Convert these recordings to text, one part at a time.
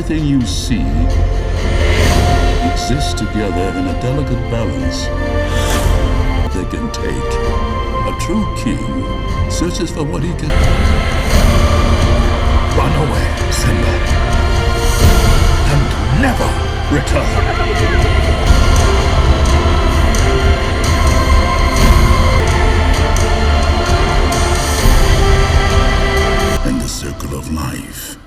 everything you see exists together in a delicate balance. They can take. A true king searches for what he can. Run away, Simba, and never return. In the circle of life.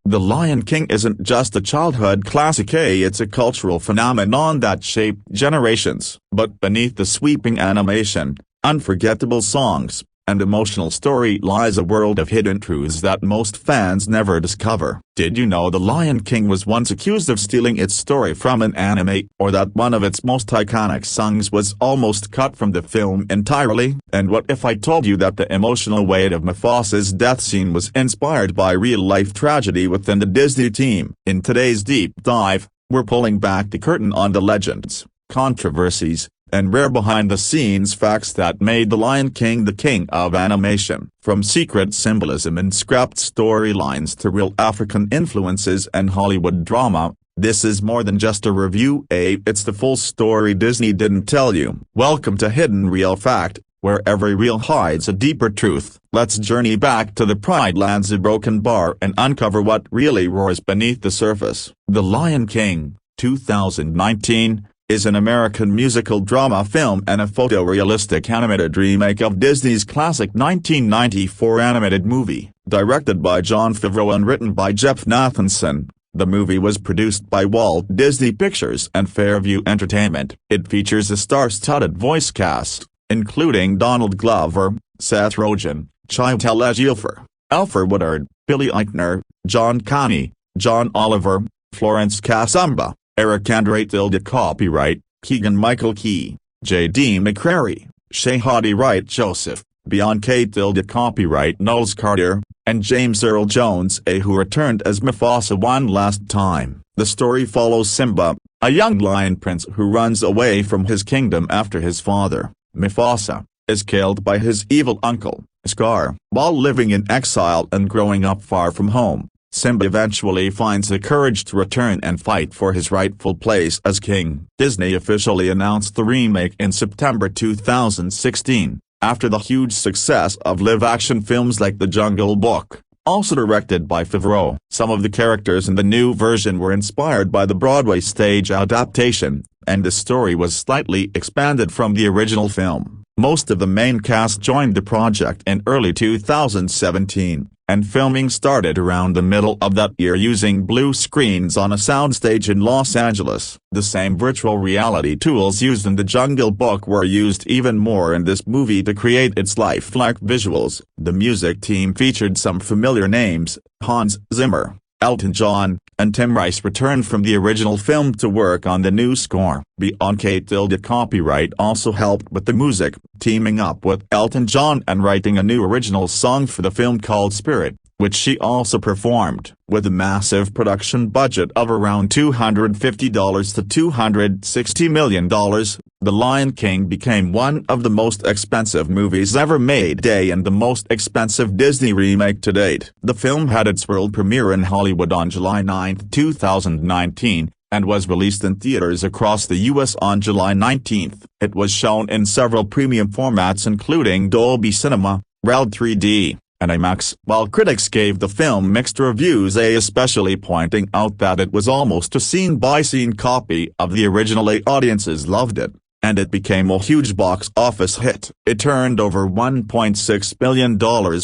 The Lion King isn't just a childhood classic, it's a cultural phenomenon that shaped generations. But beneath the sweeping animation, unforgettable songs, and emotional story lies a world of hidden truths that most fans never discover. Did you know The Lion King was once accused of stealing its story from an anime, or that one of its most iconic songs was almost cut from the film entirely? And what if I told you that the emotional weight of Mufasa's death scene was inspired by real-life tragedy within the Disney team? In today's deep dive, we're pulling back the curtain on the legends, controversies, and rare behind-the-scenes facts that made The Lion King the king of animation. From secret symbolism and scrapped storylines to real African influences and Hollywood drama, this is more than just a review, it's the full story Disney didn't tell you. Welcome to Hidden Real Fact, where every reel hides a deeper truth. Let's journey back to the Pride Lands of Broken Bar and uncover what really roars beneath the surface. The Lion King, 2019, is an American musical drama film and a photorealistic animated remake of Disney's classic 1994 animated movie. Directed by Jon Favreau and written by Jeff Nathanson, the movie was produced by Walt Disney Pictures and Fairview Entertainment. It features a star-studded voice cast, including Donald Glover, Seth Rogen, Chiwetel Ejiofor, Alfred Woodard, Billy Eichner, John Connie, John Oliver, Florence Kasumba, Eric Andre tilde copyright, Keegan-Michael Key, J.D. McCrary, Shahadi Wright Joseph, Bianca tilde copyright Knowles Carter, and James Earl Jones who returned as Mufasa one last time. The story follows Simba, a young lion prince who runs away from his kingdom after his father, Mufasa, is killed by his evil uncle, Scar. While living in exile and growing up far from home, Simba eventually finds the courage to return and fight for his rightful place as king. Disney officially announced the remake in September 2016, after the huge success of live-action films like The Jungle Book, also directed by Favreau. Some of the characters in the new version were inspired by the Broadway stage adaptation, and the story was slightly expanded from the original film. Most of the main cast joined the project in early 2017. And filming started around the middle of that year using blue screens on a soundstage in Los Angeles. The same virtual reality tools used in The Jungle Book were used even more in this movie to create its lifelike visuals. The music team featured some familiar names. Hans Zimmer, Elton John, and Tim Rice returned from the original film to work on the new score. Bianca tilde copyright also helped with the music, teaming up with Elton John and writing a new original song for the film called Spirit, which she also performed. With a massive production budget of around $250 to $260 million, The Lion King became one of the most expensive movies ever made and the most expensive Disney remake to date. The film had its world premiere in Hollywood on July 9, 2019, and was released in theaters across the U.S. on July 19. It was shown in several premium formats including Dolby Cinema, RED 3D, and IMAX. While critics gave the film mixed reviews, especially pointing out that it was almost a scene-by-scene copy of the original, audiences loved it, and it became a huge box office hit. It turned over $1.6 billion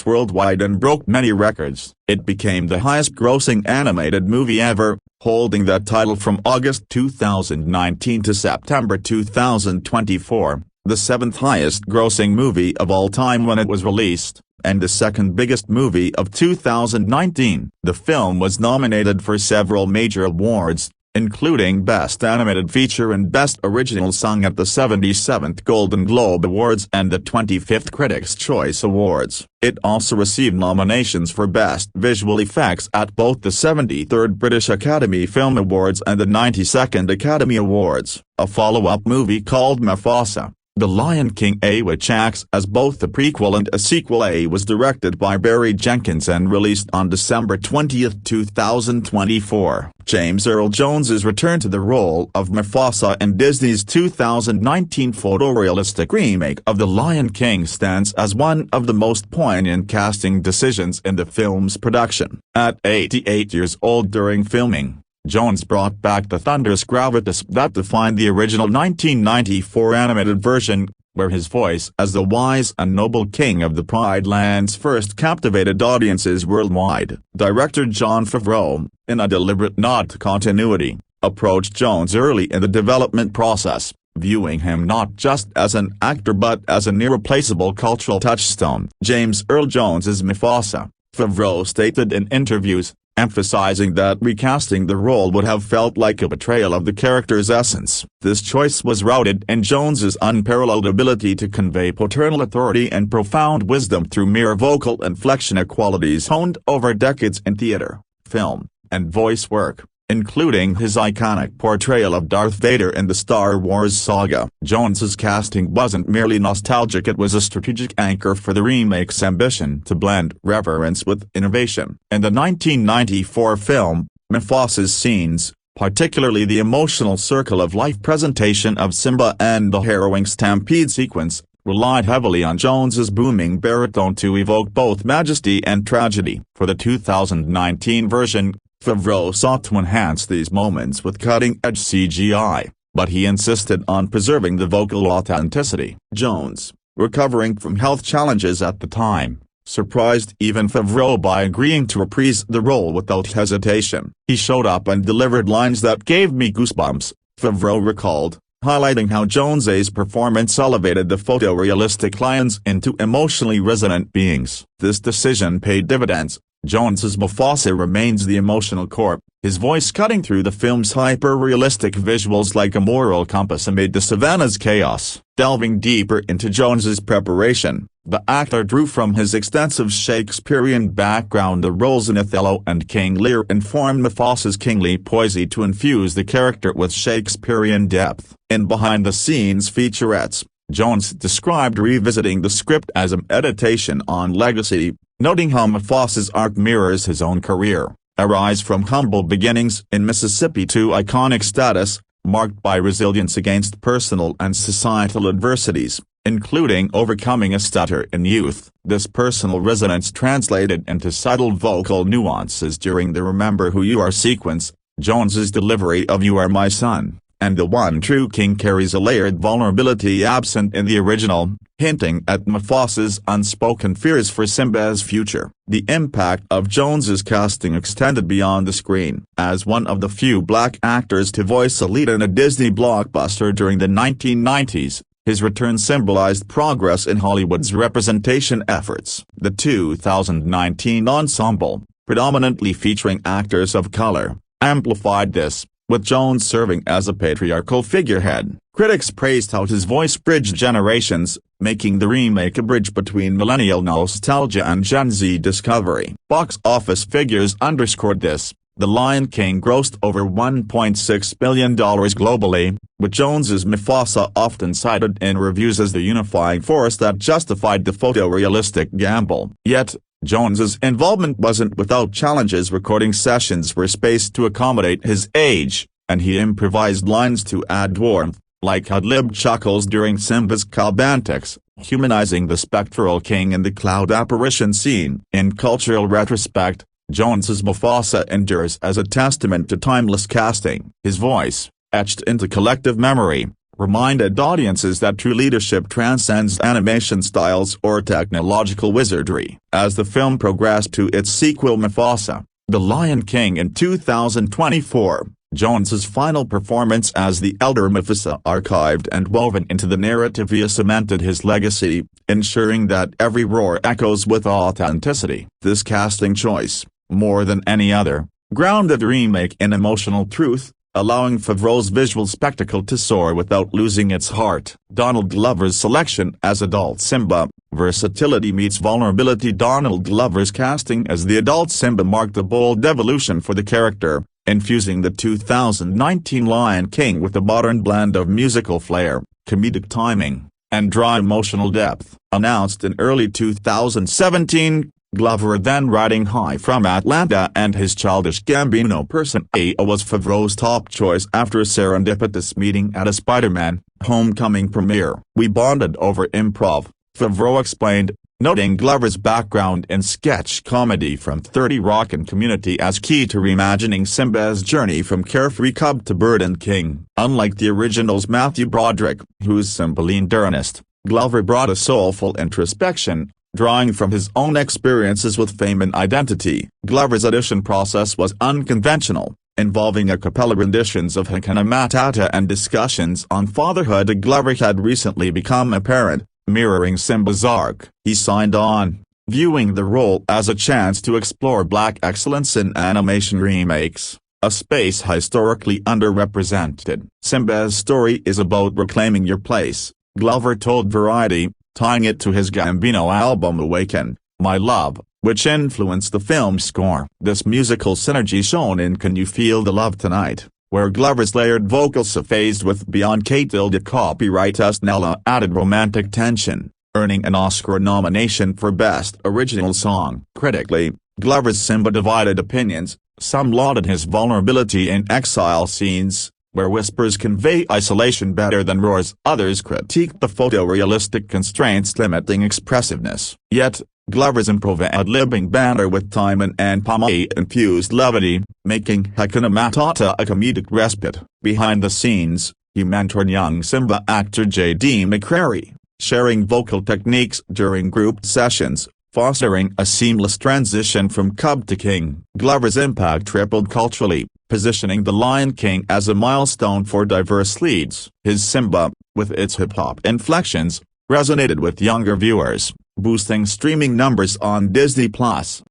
worldwide and broke many records. It became the highest-grossing animated movie ever, holding that title from August 2019 to September 2024, the seventh highest-grossing movie of all time when it was released, and the second biggest movie of 2019. The film was nominated for several major awards, including Best Animated Feature and Best Original Song at the 77th Golden Globe Awards and the 25th Critics' Choice Awards. It also received nominations for Best Visual Effects at both the 73rd British Academy Film Awards and the 92nd Academy Awards. A follow-up movie called Mufasa, The Lion King A, which acts as both a prequel and a sequel. A was directed by Barry Jenkins and released on December 20, 2024. James Earl Jones's return to the role of Mufasa in Disney's 2019 photorealistic remake of The Lion King stands as one of the most poignant casting decisions in the film's production. At 88 years old during filming, Jones brought back the thunderous gravitas that defined the original 1994 animated version, where his voice as the wise and noble king of the Pride Lands first captivated audiences worldwide. Director Jon Favreau, in a deliberate nod to continuity, approached Jones early in the development process, viewing him not just as an actor but as an irreplaceable cultural touchstone. James Earl Jones's Mufasa, Favreau stated in interviews, emphasizing that recasting the role would have felt like a betrayal of the character's essence. This choice was rooted in Jones's unparalleled ability to convey paternal authority and profound wisdom through mere vocal inflection, qualities honed over decades in theater, film, and voice work, including his iconic portrayal of Darth Vader in the Star Wars saga. Jones's casting wasn't merely nostalgic, it was a strategic anchor for the remake's ambition to blend reverence with innovation. In the 1994 film, Mufasa's scenes, particularly the emotional circle of life presentation of Simba and the harrowing stampede sequence, relied heavily on Jones's booming baritone to evoke both majesty and tragedy. For the 2019 version, Favreau sought to enhance these moments with cutting-edge CGI, but he insisted on preserving the vocal authenticity. Jones, recovering from health challenges at the time, surprised even Favreau by agreeing to reprise the role without hesitation. "He showed up and delivered lines that gave me goosebumps," Favreau recalled, highlighting how Jones's performance elevated the photorealistic lions into emotionally resonant beings. This decision paid dividends. Jones's Mufasa remains the emotional core, his voice cutting through the film's hyper-realistic visuals like a moral compass amid the savannah's chaos. Delving deeper into Jones's preparation, the actor drew from his extensive Shakespearean background. The roles in Othello and King Lear informed Mufasa's kingly poise to infuse the character with Shakespearean depth. In behind-the-scenes featurettes, Jones described revisiting the script as a meditation on legacy, noting how Mufasa's arc mirrors his own career, a rise from humble beginnings in Mississippi to iconic status, marked by resilience against personal and societal adversities, including overcoming a stutter in youth. This personal resonance translated into subtle vocal nuances during the "Remember Who You Are" sequence. Jones's delivery of "You Are My Son" and "The One True King" carries a layered vulnerability absent in the original, hinting at Mufasa's unspoken fears for Simba's future. The impact of Jones's casting extended beyond the screen. As one of the few black actors to voice a lead in a Disney blockbuster during the 1990s, his return symbolized progress in Hollywood's representation efforts. The 2019 ensemble, predominantly featuring actors of color, amplified this, with Jones serving as a patriarchal figurehead. Critics praised how his voice bridged generations, making the remake a bridge between millennial nostalgia and Gen Z discovery. Box office figures underscored this. The Lion King grossed over $1.6 billion globally, with Jones's Mufasa often cited in reviews as the unifying force that justified the photorealistic gamble. Yet, Jones's involvement wasn't without challenges. Recording sessions were spaced to accommodate his age, and he improvised lines to add warmth, like ad-lib chuckles during Simba's cub antics, humanizing the spectral king in the cloud apparition scene. In cultural retrospect, Jones's Mufasa endures as a testament to timeless casting. His voice, etched into collective memory, reminded audiences that true leadership transcends animation styles or technological wizardry. As the film progressed to its sequel Mufasa, The Lion King in 2024, Jones's final performance as the elder Mufasa archived and woven into the narrative cemented his legacy, ensuring that every roar echoes with authenticity. This casting choice, more than any other, grounded the remake in emotional truth, allowing Favreau's visual spectacle to soar without losing its heart. Donald Glover's selection as adult Simba, versatility meets vulnerability. Donald Glover's casting as the adult Simba marked a bold evolution for the character, infusing the 2019 Lion King with a modern blend of musical flair, comedic timing, and draw emotional depth. Announced in early 2017, Glover, then riding high from Atlanta, and his childish Gambino persona was Favreau's top choice after a serendipitous meeting at a Spider-Man: Homecoming premiere. "We bonded over improv," Favreau explained, noting Glover's background in sketch comedy from 30 Rock and Community as key to reimagining Simba's journey from carefree cub to burdened king. Unlike the original's Matthew Broderick, whose Simba leaned earnest, Glover brought a soulful introspection, drawing from his own experiences with fame and identity. Glover's audition process was unconventional, involving a cappella renditions of Hakuna Matata and discussions on fatherhood. Glover had recently become a parent, mirroring Simba's arc. He signed on, viewing the role as a chance to explore Black excellence in animation remakes, a space historically underrepresented. "Simba's story is about reclaiming your place," Glover told Variety, tying it to his Gambino album Awaken, My Love, which influenced the film's score. This musical synergy shown in Can You Feel the Love Tonight, where Glover's layered vocals suffused with Beyonce copyright Nella added romantic tension, earning an Oscar nomination for Best Original Song. Critically, Glover's Simba divided opinions. Some lauded his vulnerability in exile scenes, where whispers convey isolation better than roars. Others critiqued the photorealistic constraints limiting expressiveness. Yet, Glover's improv ad-libbing banter with Timon and Pumbaa infused levity, making Hakuna Matata a comedic respite. Behind the scenes, he mentored young Simba actor J.D. McCrary, sharing vocal techniques during group sessions, fostering a seamless transition from cub to king. Glover's impact tripled culturally, positioning The Lion King as a milestone for diverse leads. His Simba, with its hip-hop inflections, resonated with younger viewers, boosting streaming numbers on Disney+.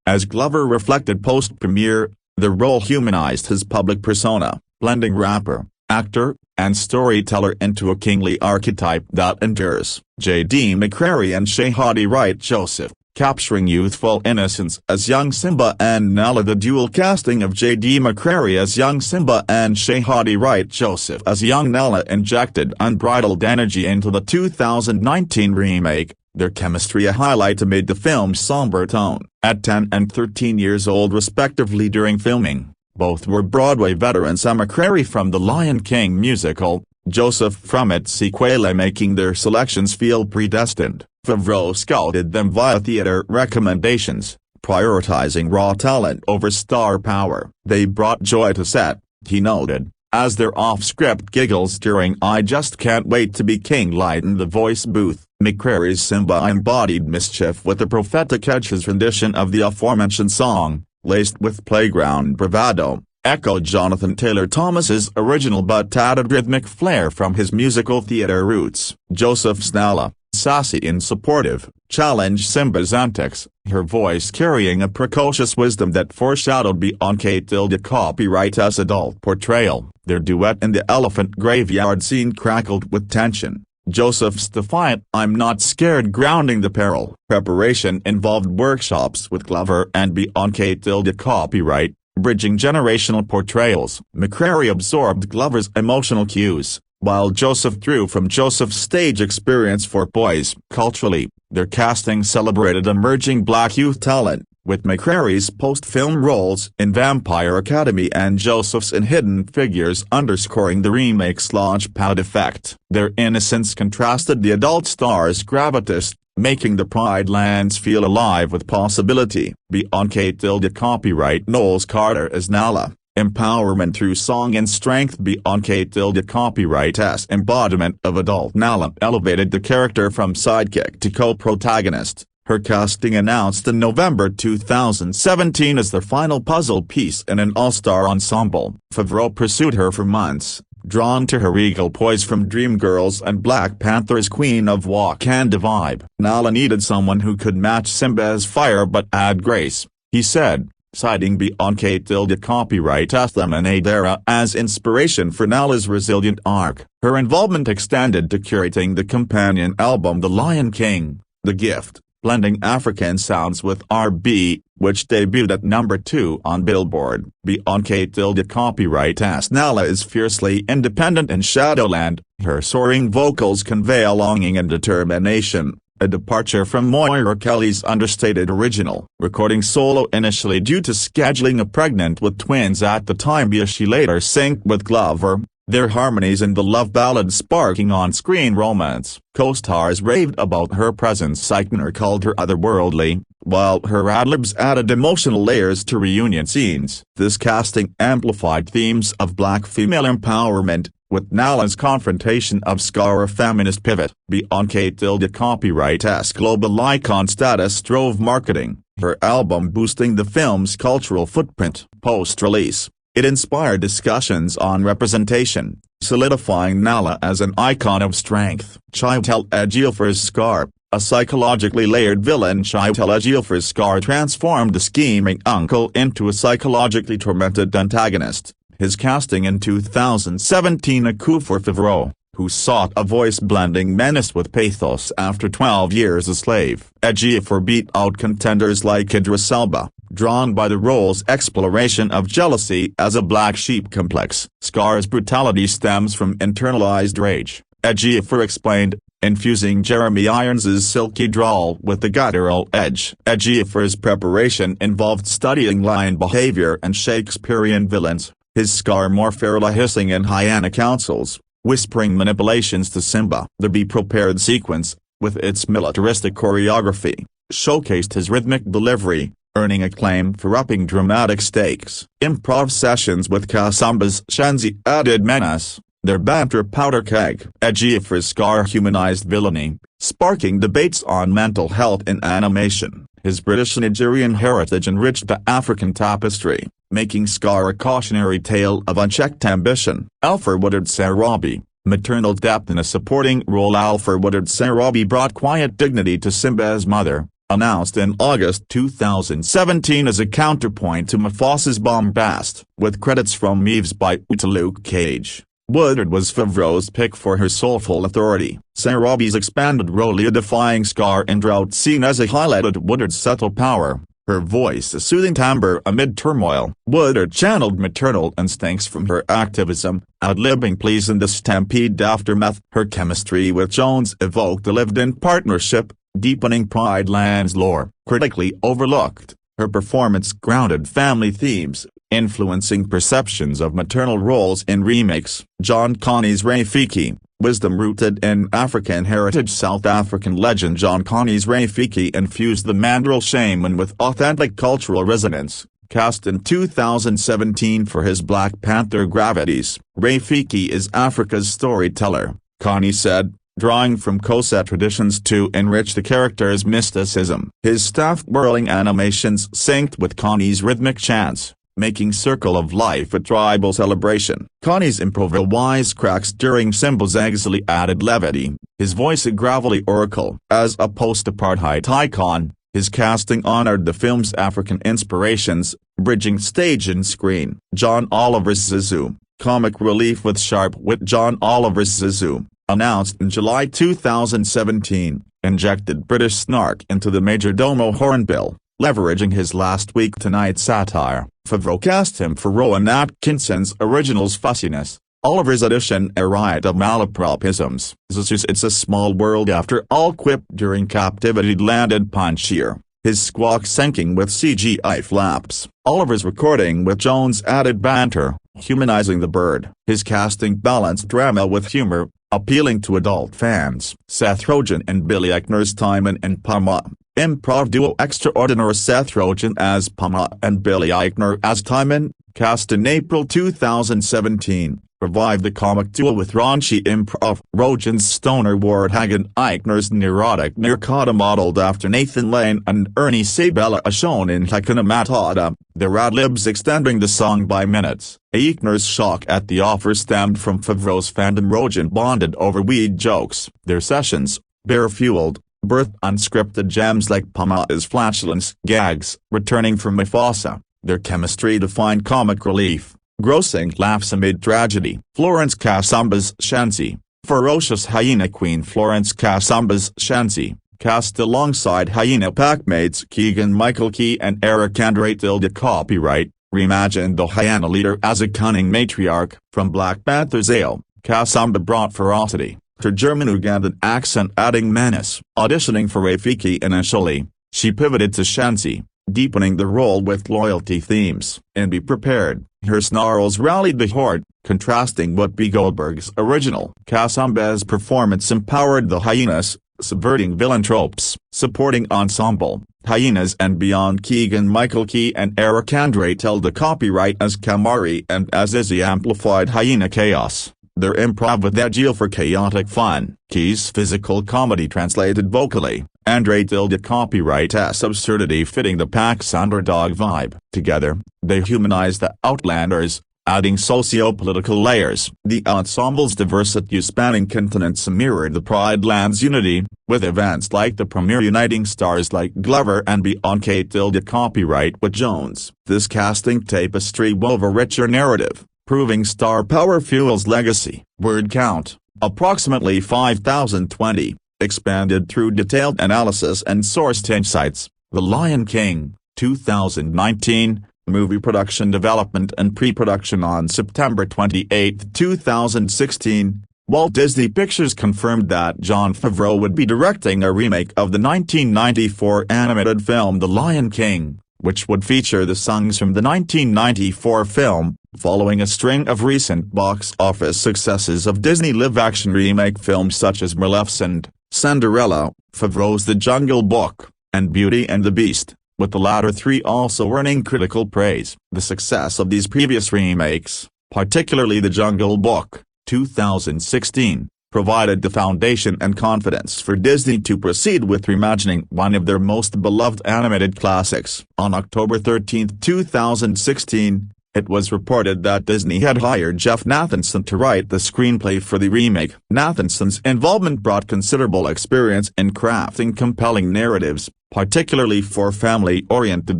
As Glover reflected post-premiere, the role humanized his public persona, blending rapper, actor, and storyteller into a kingly archetype that endures. J.D. McCrary and Shahadi Wright Joseph, capturing youthful innocence as young Simba and Nala. The dual casting of J.D. McCrary as young Simba and Shahadi Wright Joseph as young Nala injected unbridled energy into the 2019 remake, their chemistry a highlight amid the film's somber tone. At 10 and 13 years old respectively during filming, both were Broadway veterans. McCrary from The Lion King musical, Joseph from its sequel, making their selections feel predestined. Favreau scouted them via theater recommendations, prioritizing raw talent over star power. "They brought joy to set," he noted, as their off-script giggles during "I Just Can't Wait to Be King" lightened the voice booth. McCrary's Simba embodied mischief with a prophetic edge. His rendition of the aforementioned song, laced with playground bravado, echoed Jonathan Taylor Thomas's original but added rhythmic flair from his musical theater roots. Joseph's Nala, sassy and supportive, challenged Simba's antics, her voice carrying a precocious wisdom that foreshadowed Beyonce copyright adult portrayal. Their duet in the elephant graveyard scene crackled with tension, Joseph's defiant "I'm not scared" grounding the peril. Preparation involved workshops with Glover and Beyonce copyright, bridging generational portrayals. McCrary absorbed Glover's emotional cues, while Joseph drew from Joseph's stage experience for boys. Culturally, their casting celebrated emerging Black youth talent, with McCrary's post-film roles in Vampire Academy and Joseph's in Hidden Figures underscoring the remake's launchpad effect. Their innocence contrasted the adult star's gravitas, making the Pride Lands feel alive with possibility. Beyonce copyright Knowles Carter as Nala, empowerment through song and strength. Beyonce copyright's embodiment of adult Nala elevated the character from sidekick to co-protagonist. Her casting announced in November 2017 as their final puzzle piece in an all-star ensemble. Favreau pursued her for months, drawn to her regal poise from Dreamgirls and Black Panther's Queen of Wakanda vibe. "Nala needed someone who could match Simba's fire but add grace," he said, citing Beyonce copyright's Lemonade era as inspiration for Nala's resilient arc. Her involvement extended to curating the companion album The Lion King, The Gift, blending African sounds with R&B, which debuted at number 2 on Billboard. Beyonce copyright's Nala is fiercely independent in Shadowland, Her soaring vocals convey a longing and determination, a departure from Moira Kelly's understated original. Recording solo initially due to scheduling pregnant with twins at the time, she later synced with Glover, their harmonies in the love ballad sparking on-screen romance. Co-stars raved about her presence. Eichner called her otherworldly, while her ad-libs added emotional layers to reunion scenes. This casting amplified themes of black female empowerment, with Nala's confrontation of Scar a feminist pivot. Beyond Kate copyright-esque global icon status drove marketing, her album boosting the film's cultural footprint. Post-release, it inspired discussions on representation, solidifying Nala as an icon of strength. Chiwetel Ejiofor's Scar, a psychologically layered villain. Chiwetel Ejiofor's Scar transformed the scheming uncle into a psychologically tormented antagonist. His casting in 2017 a coup for Favreau, who sought a voice-blending menace with pathos after 12 years a slave. Ejiofor beat out contenders like Idris Elba, drawn by the role's exploration of jealousy as a black sheep complex. Scar's brutality stems from internalized rage, Ejiofor explained, infusing Jeremy Irons's silky drawl with the guttural edge. Ejiofor's preparation involved studying lion behavior and Shakespearean villains, his Scar more feral hissing in hyena councils, whispering manipulations to Simba. The Be Prepared sequence, with its militaristic choreography, showcased his rhythmic delivery, earning acclaim for upping dramatic stakes. Improv sessions with Kasamba's Shenzi added menace, their banter powder keg. Ejiofor's Scar humanized villainy, sparking debates on mental health in animation. His British-Nigerian heritage enriched the African tapestry, making Scar a cautionary tale of unchecked ambition. Alfred Woodard Sarabi, maternal depth in a supporting role. Alfred Woodard Sarabi brought quiet dignity to Simba's mother, announced in August 2017 as a counterpoint to Mufasa's bombast. With credits from Eves by Luke Cage, Woodard was Favreau's pick for her soulful authority. Sarabi's expanded role defying Scar in drought scene as a highlighted Woodard's subtle power, her voice a soothing timbre amid turmoil. Woodard channeled maternal instincts from her activism, ad-libbing pleas in the Stampede aftermath. Her chemistry with Jones evoked a lived-in partnership, deepening Pride Land's lore. Critically overlooked, her performance grounded family themes, influencing perceptions of maternal roles in remakes. John Connie's Rafiki, wisdom rooted in African heritage. South African legend John Connie's Rafiki infused the Mandrel shaman with authentic cultural resonance. Cast in 2017 for his Black Panther gravities, Rafiki is Africa's storyteller, Connie said, drawing from Xhosa traditions to enrich the character's mysticism. His staff-whirling animations synced with Connie's rhythmic chants, making Circle of Life a tribal celebration. Connie's improvised wisecracks during Simba's exile added levity, his voice a gravelly oracle. As a post-apartheid icon, his casting honored the film's African inspirations, bridging stage and screen. John Oliver's Zizou, comic relief with sharp wit. John Oliver's Zizou, announced in July 2017, injected British snark into the Majordomo hornbill, leveraging his Last Week Tonight satire. Favreau cast him for Rowan Atkinson's original's fussiness, Oliver's addition a riot of malapropisms. It's a small world after all quip during captivity landed punchier, his squawk sinking with CGI flaps. Oliver's recording with Jones added banter, humanizing the bird. His casting balanced drama with humor, appealing to adult fans. Seth Rogen and Billy Eichner's Timon and Pumbaa, improv duo extraordinaire. Seth Rogen as Pumbaa and Billy Eichner as Timon, cast in April 2017, revived the comic duo with raunchy improv. Rogen's stoner ward Hagen, Eichner's neurotic Nirkata modeled after Nathan Lane and Ernie Sabella as shown in Hakuna Matata, their ad-libs extending the song by minutes. Eichner's shock at the offer stemmed from Favreau's fandom. Rogen bonded over weed jokes. Their sessions, beer-fueled, birthed unscripted gems like Pumbaa's flatulence gags, returning from Mufasa. Their chemistry defined comic relief, grossing laughs amid tragedy. Florence Kasamba's Shenzi, ferocious hyena queen. Florence Kasamba's Shenzi, cast alongside hyena packmates Keegan-Michael Key and Eric Andre. Copyright, reimagined the hyena leader as a cunning matriarch. From Black Panther's Ale, Kasamba brought ferocity, her German-Ugandan accent adding menace. Auditioning for Rafiki initially, she pivoted to Shenzi, deepening the role with loyalty themes. In Be Prepared, her snarls rallied the horde, contrasting Whoopi Goldberg's original. Kasamba's performance empowered the hyenas, subverting villain tropes. Supporting ensemble, Hyenas and Beyond. Keegan-Michael Key and Eric Andre held the copyright as Kamari and Azizi amplified hyena chaos. Their improv with Ejiofor chaotic fun. Key's physical comedy translated vocally. Andre tilted copyright as absurdity fitting the pack's underdog vibe. Together, they humanized the Outlanders, adding socio-political layers. The ensemble's diversity spanning continents mirrored the Pride Land's unity, with events like the premiere uniting stars like Glover and Beyond. Tilted copyright with Jones. This casting tapestry wove a richer narrative, proving star power fuels legacy. Word count, approximately 5,020, expanded through detailed analysis and sourced insights. The Lion King, 2019, movie production development and pre-production. On September 28, 2016, Walt Disney Pictures confirmed that Jon Favreau would be directing a remake of the 1994 animated film The Lion King, which would feature the songs from the 1994 film. Following a string of recent box office successes of Disney live-action remake films such as Maleficent, Cinderella, Favreau's The Jungle Book, and Beauty and the Beast, with the latter three also earning critical praise. The success of these previous remakes, particularly The Jungle Book, 2016, provided the foundation and confidence for Disney to proceed with reimagining one of their most beloved animated classics. On October 13, 2016, it was reported that Disney had hired Jeff Nathanson to write the screenplay for the remake. Nathanson's involvement brought considerable experience in crafting compelling narratives, particularly for family-oriented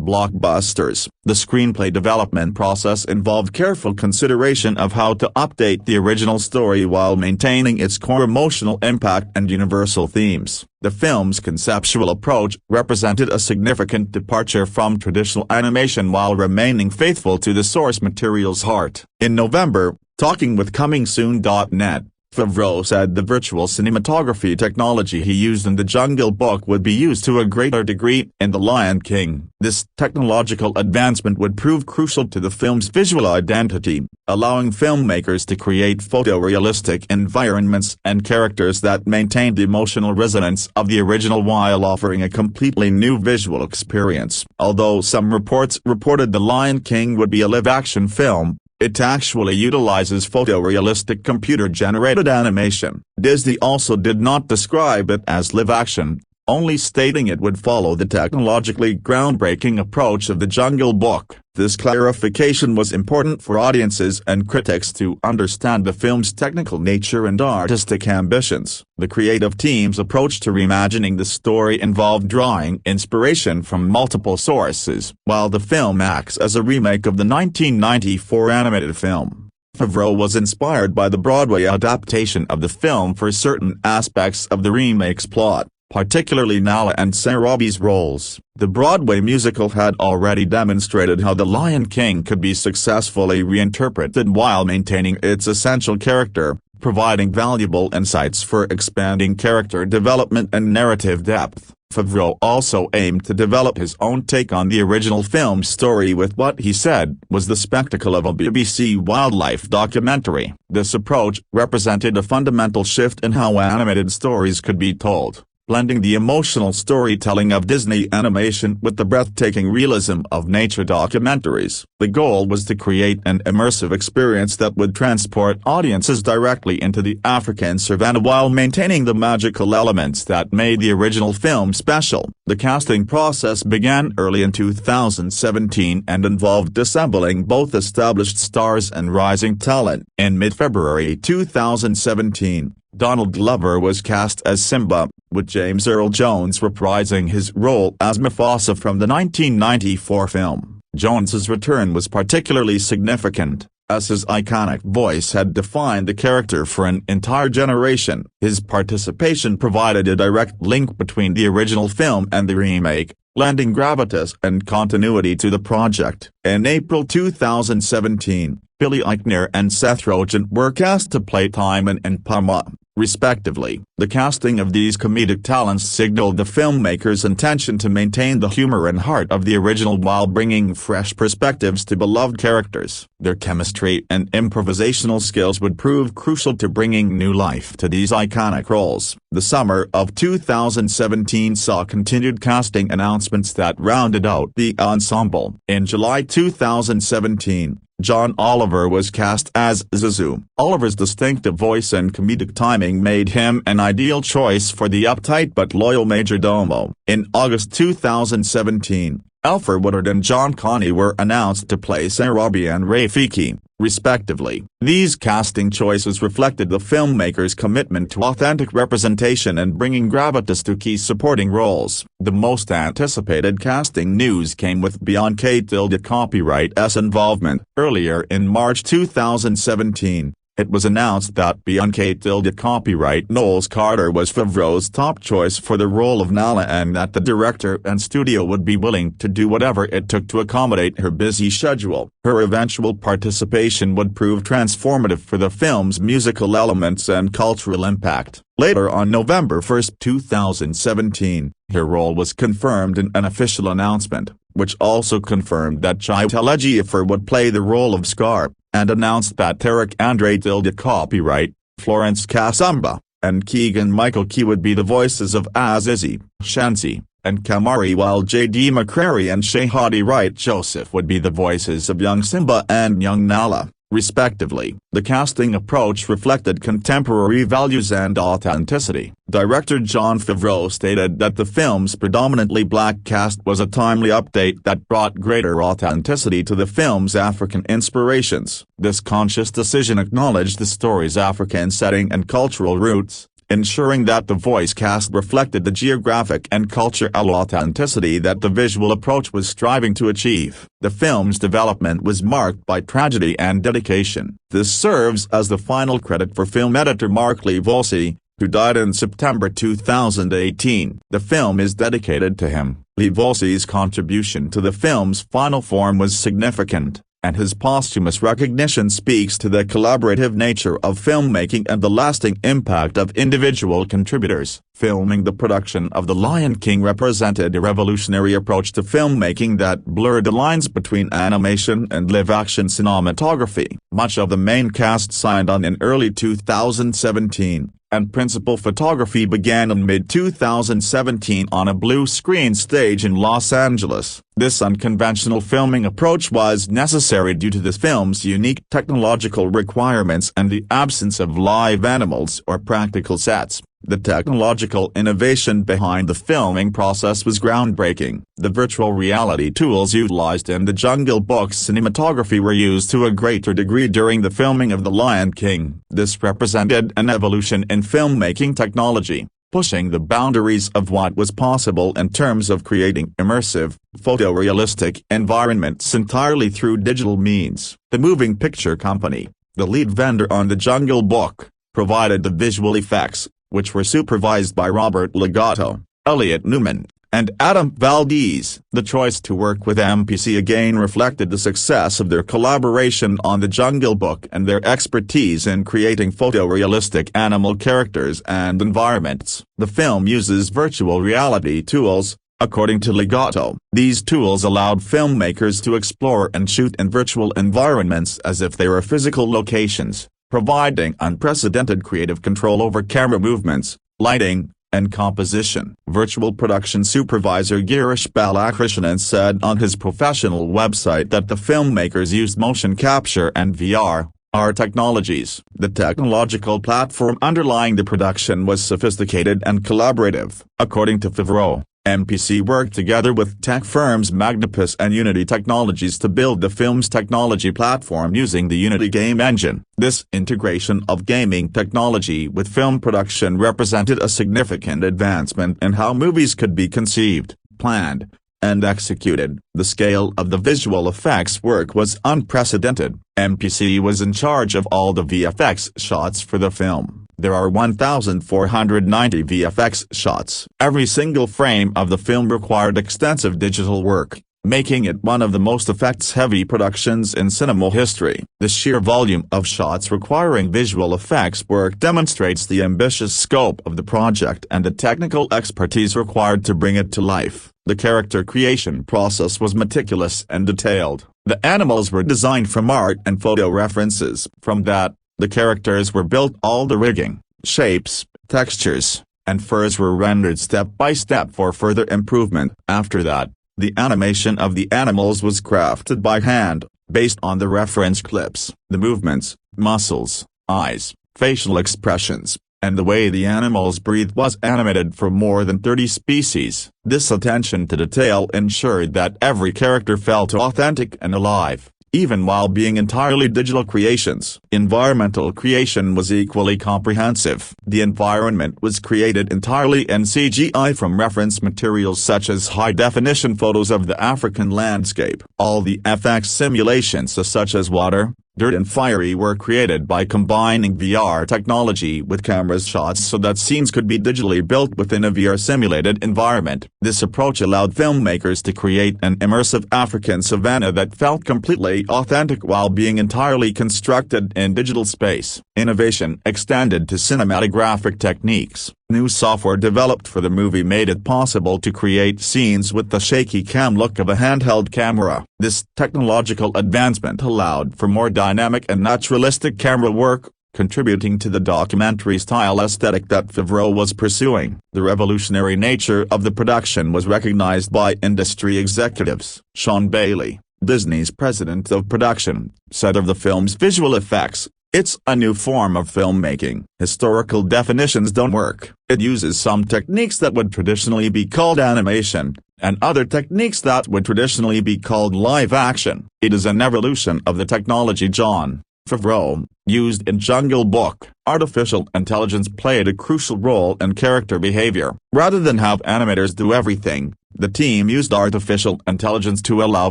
blockbusters. The screenplay development process involved careful consideration of how to update the original story while maintaining its core emotional impact and universal themes. The film's conceptual approach represented a significant departure from traditional animation while remaining faithful to the source material's heart. In November, talking with ComingSoon.net, Favreau said the virtual cinematography technology he used in The Jungle Book would be used to a greater degree in The Lion King. This technological advancement would prove crucial to the film's visual identity, allowing filmmakers to create photorealistic environments and characters that maintained the emotional resonance of the original while offering a completely new visual experience. Although some reports reported The Lion King would be a live-action film, it actually utilizes photorealistic computer-generated animation. Disney also did not describe it as live-action, only stating it would follow the technologically groundbreaking approach of The Jungle Book. This clarification was important for audiences and critics to understand the film's technical nature and artistic ambitions. The creative team's approach to reimagining the story involved drawing inspiration from multiple sources. While the film acts as a remake of the 1994 animated film, Favreau was inspired by the Broadway adaptation of the film for certain aspects of the remake's plot, particularly Nala and Sarabi's roles. The Broadway musical had already demonstrated how The Lion King could be successfully reinterpreted while maintaining its essential character, providing valuable insights for expanding character development and narrative depth. Favreau also aimed to develop his own take on the original film's story with what he said was the spectacle of a BBC wildlife documentary. This approach represented a fundamental shift in how animated stories could be told, blending the emotional storytelling of Disney animation with the breathtaking realism of nature documentaries. The goal was to create an immersive experience that would transport audiences directly into the African savanna while maintaining the magical elements that made the original film special. The casting process began early in 2017 and involved assembling both established stars and rising talent. In mid-February 2017, Donald Glover was cast as Simba, with James Earl Jones reprising his role as Mufasa from the 1994 film. Jones's return was particularly significant, as his iconic voice had defined the character for an entire generation. His participation provided a direct link between the original film and the remake, lending gravitas and continuity to the project. In April 2017, Billy Eichner and Seth Rogen were cast to play Timon and Pumbaa, respectively. The casting of these comedic talents signaled the filmmakers' intention to maintain the humor and heart of the original while bringing fresh perspectives to beloved characters. Their chemistry and improvisational skills would prove crucial to bringing new life to these iconic roles. The summer of 2017 saw continued casting announcements that rounded out the ensemble. In July 2017, John Oliver was cast as Zazu. Oliver's distinctive voice and comedic timing made him an ideal choice for the uptight but loyal majordomo. In August 2017, Alfre Woodard and John Connie were announced to play Sarabi and Rafiki, respectively. These casting choices reflected the filmmakers' commitment to authentic representation and bringing gravitas to key supporting roles. The most anticipated casting news came with Bianca Copyright's involvement. Earlier in March 2017, it was announced that Bianca Copyright Knowles Carter was Favreau's top choice for the role of Nala and that the director and studio would be willing to do whatever it took to accommodate her busy schedule. Her eventual participation would prove transformative for the film's musical elements and cultural impact. Later on November 1, 2017, her role was confirmed in an official announcement, which also confirmed that Chiwetel Ejiofor would play the role of Scar, and announced that Tarek Andre Copyright, Florence Kasumba, and Keegan-Michael Key would be the voices of Azizi, Shansi, and Kamari, while J.D. McCrary and Shahadi Wright Joseph would be the voices of young Simba and young Nala, respectively. The casting approach reflected contemporary values and authenticity. Director Jon Favreau stated that the film's predominantly black cast was a timely update that brought greater authenticity to the film's African inspirations. This conscious decision acknowledged the story's African setting and cultural roots, ensuring that the voice cast reflected the geographic and cultural authenticity that the visual approach was striving to achieve. The film's development was marked by tragedy and dedication. This serves as the final credit for film editor Mark Lee Volsey, who died in September 2018. The film is dedicated to him. Lee Volsey's contribution to the film's final form was significant, and his posthumous recognition speaks to the collaborative nature of filmmaking and the lasting impact of individual contributors. Filming the production of The Lion King represented a revolutionary approach to filmmaking that blurred the lines between animation and live-action cinematography. Much of the main cast signed on in early 2017, and principal photography began in mid-2017 on a blue-screen stage in Los Angeles. This unconventional filming approach was necessary due to the film's unique technological requirements and the absence of live animals or practical sets. The technological innovation behind the filming process was groundbreaking. The virtual reality tools utilized in The Jungle Book's cinematography were used to a greater degree during the filming of The Lion King. This represented an evolution in filmmaking technology, pushing the boundaries of what was possible in terms of creating immersive, photorealistic environments entirely through digital means. The moving picture company, the lead vendor on The Jungle Book, provided the visual effects, which were supervised by Robert Legato, Elliot Newman, and Adam Valdez. The choice to work with MPC again reflected the success of their collaboration on The Jungle Book and their expertise in creating photorealistic animal characters and environments. The film uses virtual reality tools, according to Legato. These tools allowed filmmakers to explore and shoot in virtual environments as if they were physical locations, providing unprecedented creative control over camera movements, lighting, and composition. Virtual production supervisor Girish Balakrishnan said on his professional website that the filmmakers used motion capture and VR technologies. The technological platform underlying the production was sophisticated and collaborative. According to Favreau, MPC worked together with tech firms Magnapus and Unity Technologies to build the film's technology platform using the Unity game engine. This integration of gaming technology with film production represented a significant advancement in how movies could be conceived, planned, and executed. The scale of the visual effects work was unprecedented. MPC was in charge of all the VFX shots for the film. There are 1,490 VFX shots. Every single frame of the film required extensive digital work, making it one of the most effects-heavy productions in cinema history. The sheer volume of shots requiring visual effects work demonstrates the ambitious scope of the project and the technical expertise required to bring it to life. The character creation process was meticulous and detailed. The animals were designed from art and photo references. From that, the characters were built. All the rigging, shapes, textures, and furs were rendered step by step for further improvement. After that, the animation of the animals was crafted by hand, based on the reference clips. The movements, muscles, eyes, facial expressions, and the way the animals breathed was animated for more than 30 species. This attention to detail ensured that every character felt authentic and alive, even while being entirely digital creations. Environmental creation was equally comprehensive. The environment was created entirely in CGI from reference materials such as high-definition photos of the African landscape. All the FX simulations such as water, dirt and fiery were created by combining VR technology with camera shots so that scenes could be digitally built within a VR-simulated environment. This approach allowed filmmakers to create an immersive African savanna that felt completely authentic while being entirely constructed in digital space. Innovation extended to cinematographic techniques. New software developed for the movie made it possible to create scenes with the shaky cam look of a handheld camera. This technological advancement allowed for more dynamic and naturalistic camera work, contributing to the documentary-style aesthetic that Favreau was pursuing. The revolutionary nature of the production was recognized by industry executives. Sean Bailey, Disney's president of production, said of the film's visual effects, "It's a new form of filmmaking. Historical definitions don't work. It uses some techniques that would traditionally be called animation, and other techniques that would traditionally be called live action. It is an evolution of the technology Jon Favreau used in Jungle Book." Artificial intelligence played a crucial role in character behavior. Rather than have animators do everything, the team used artificial intelligence to allow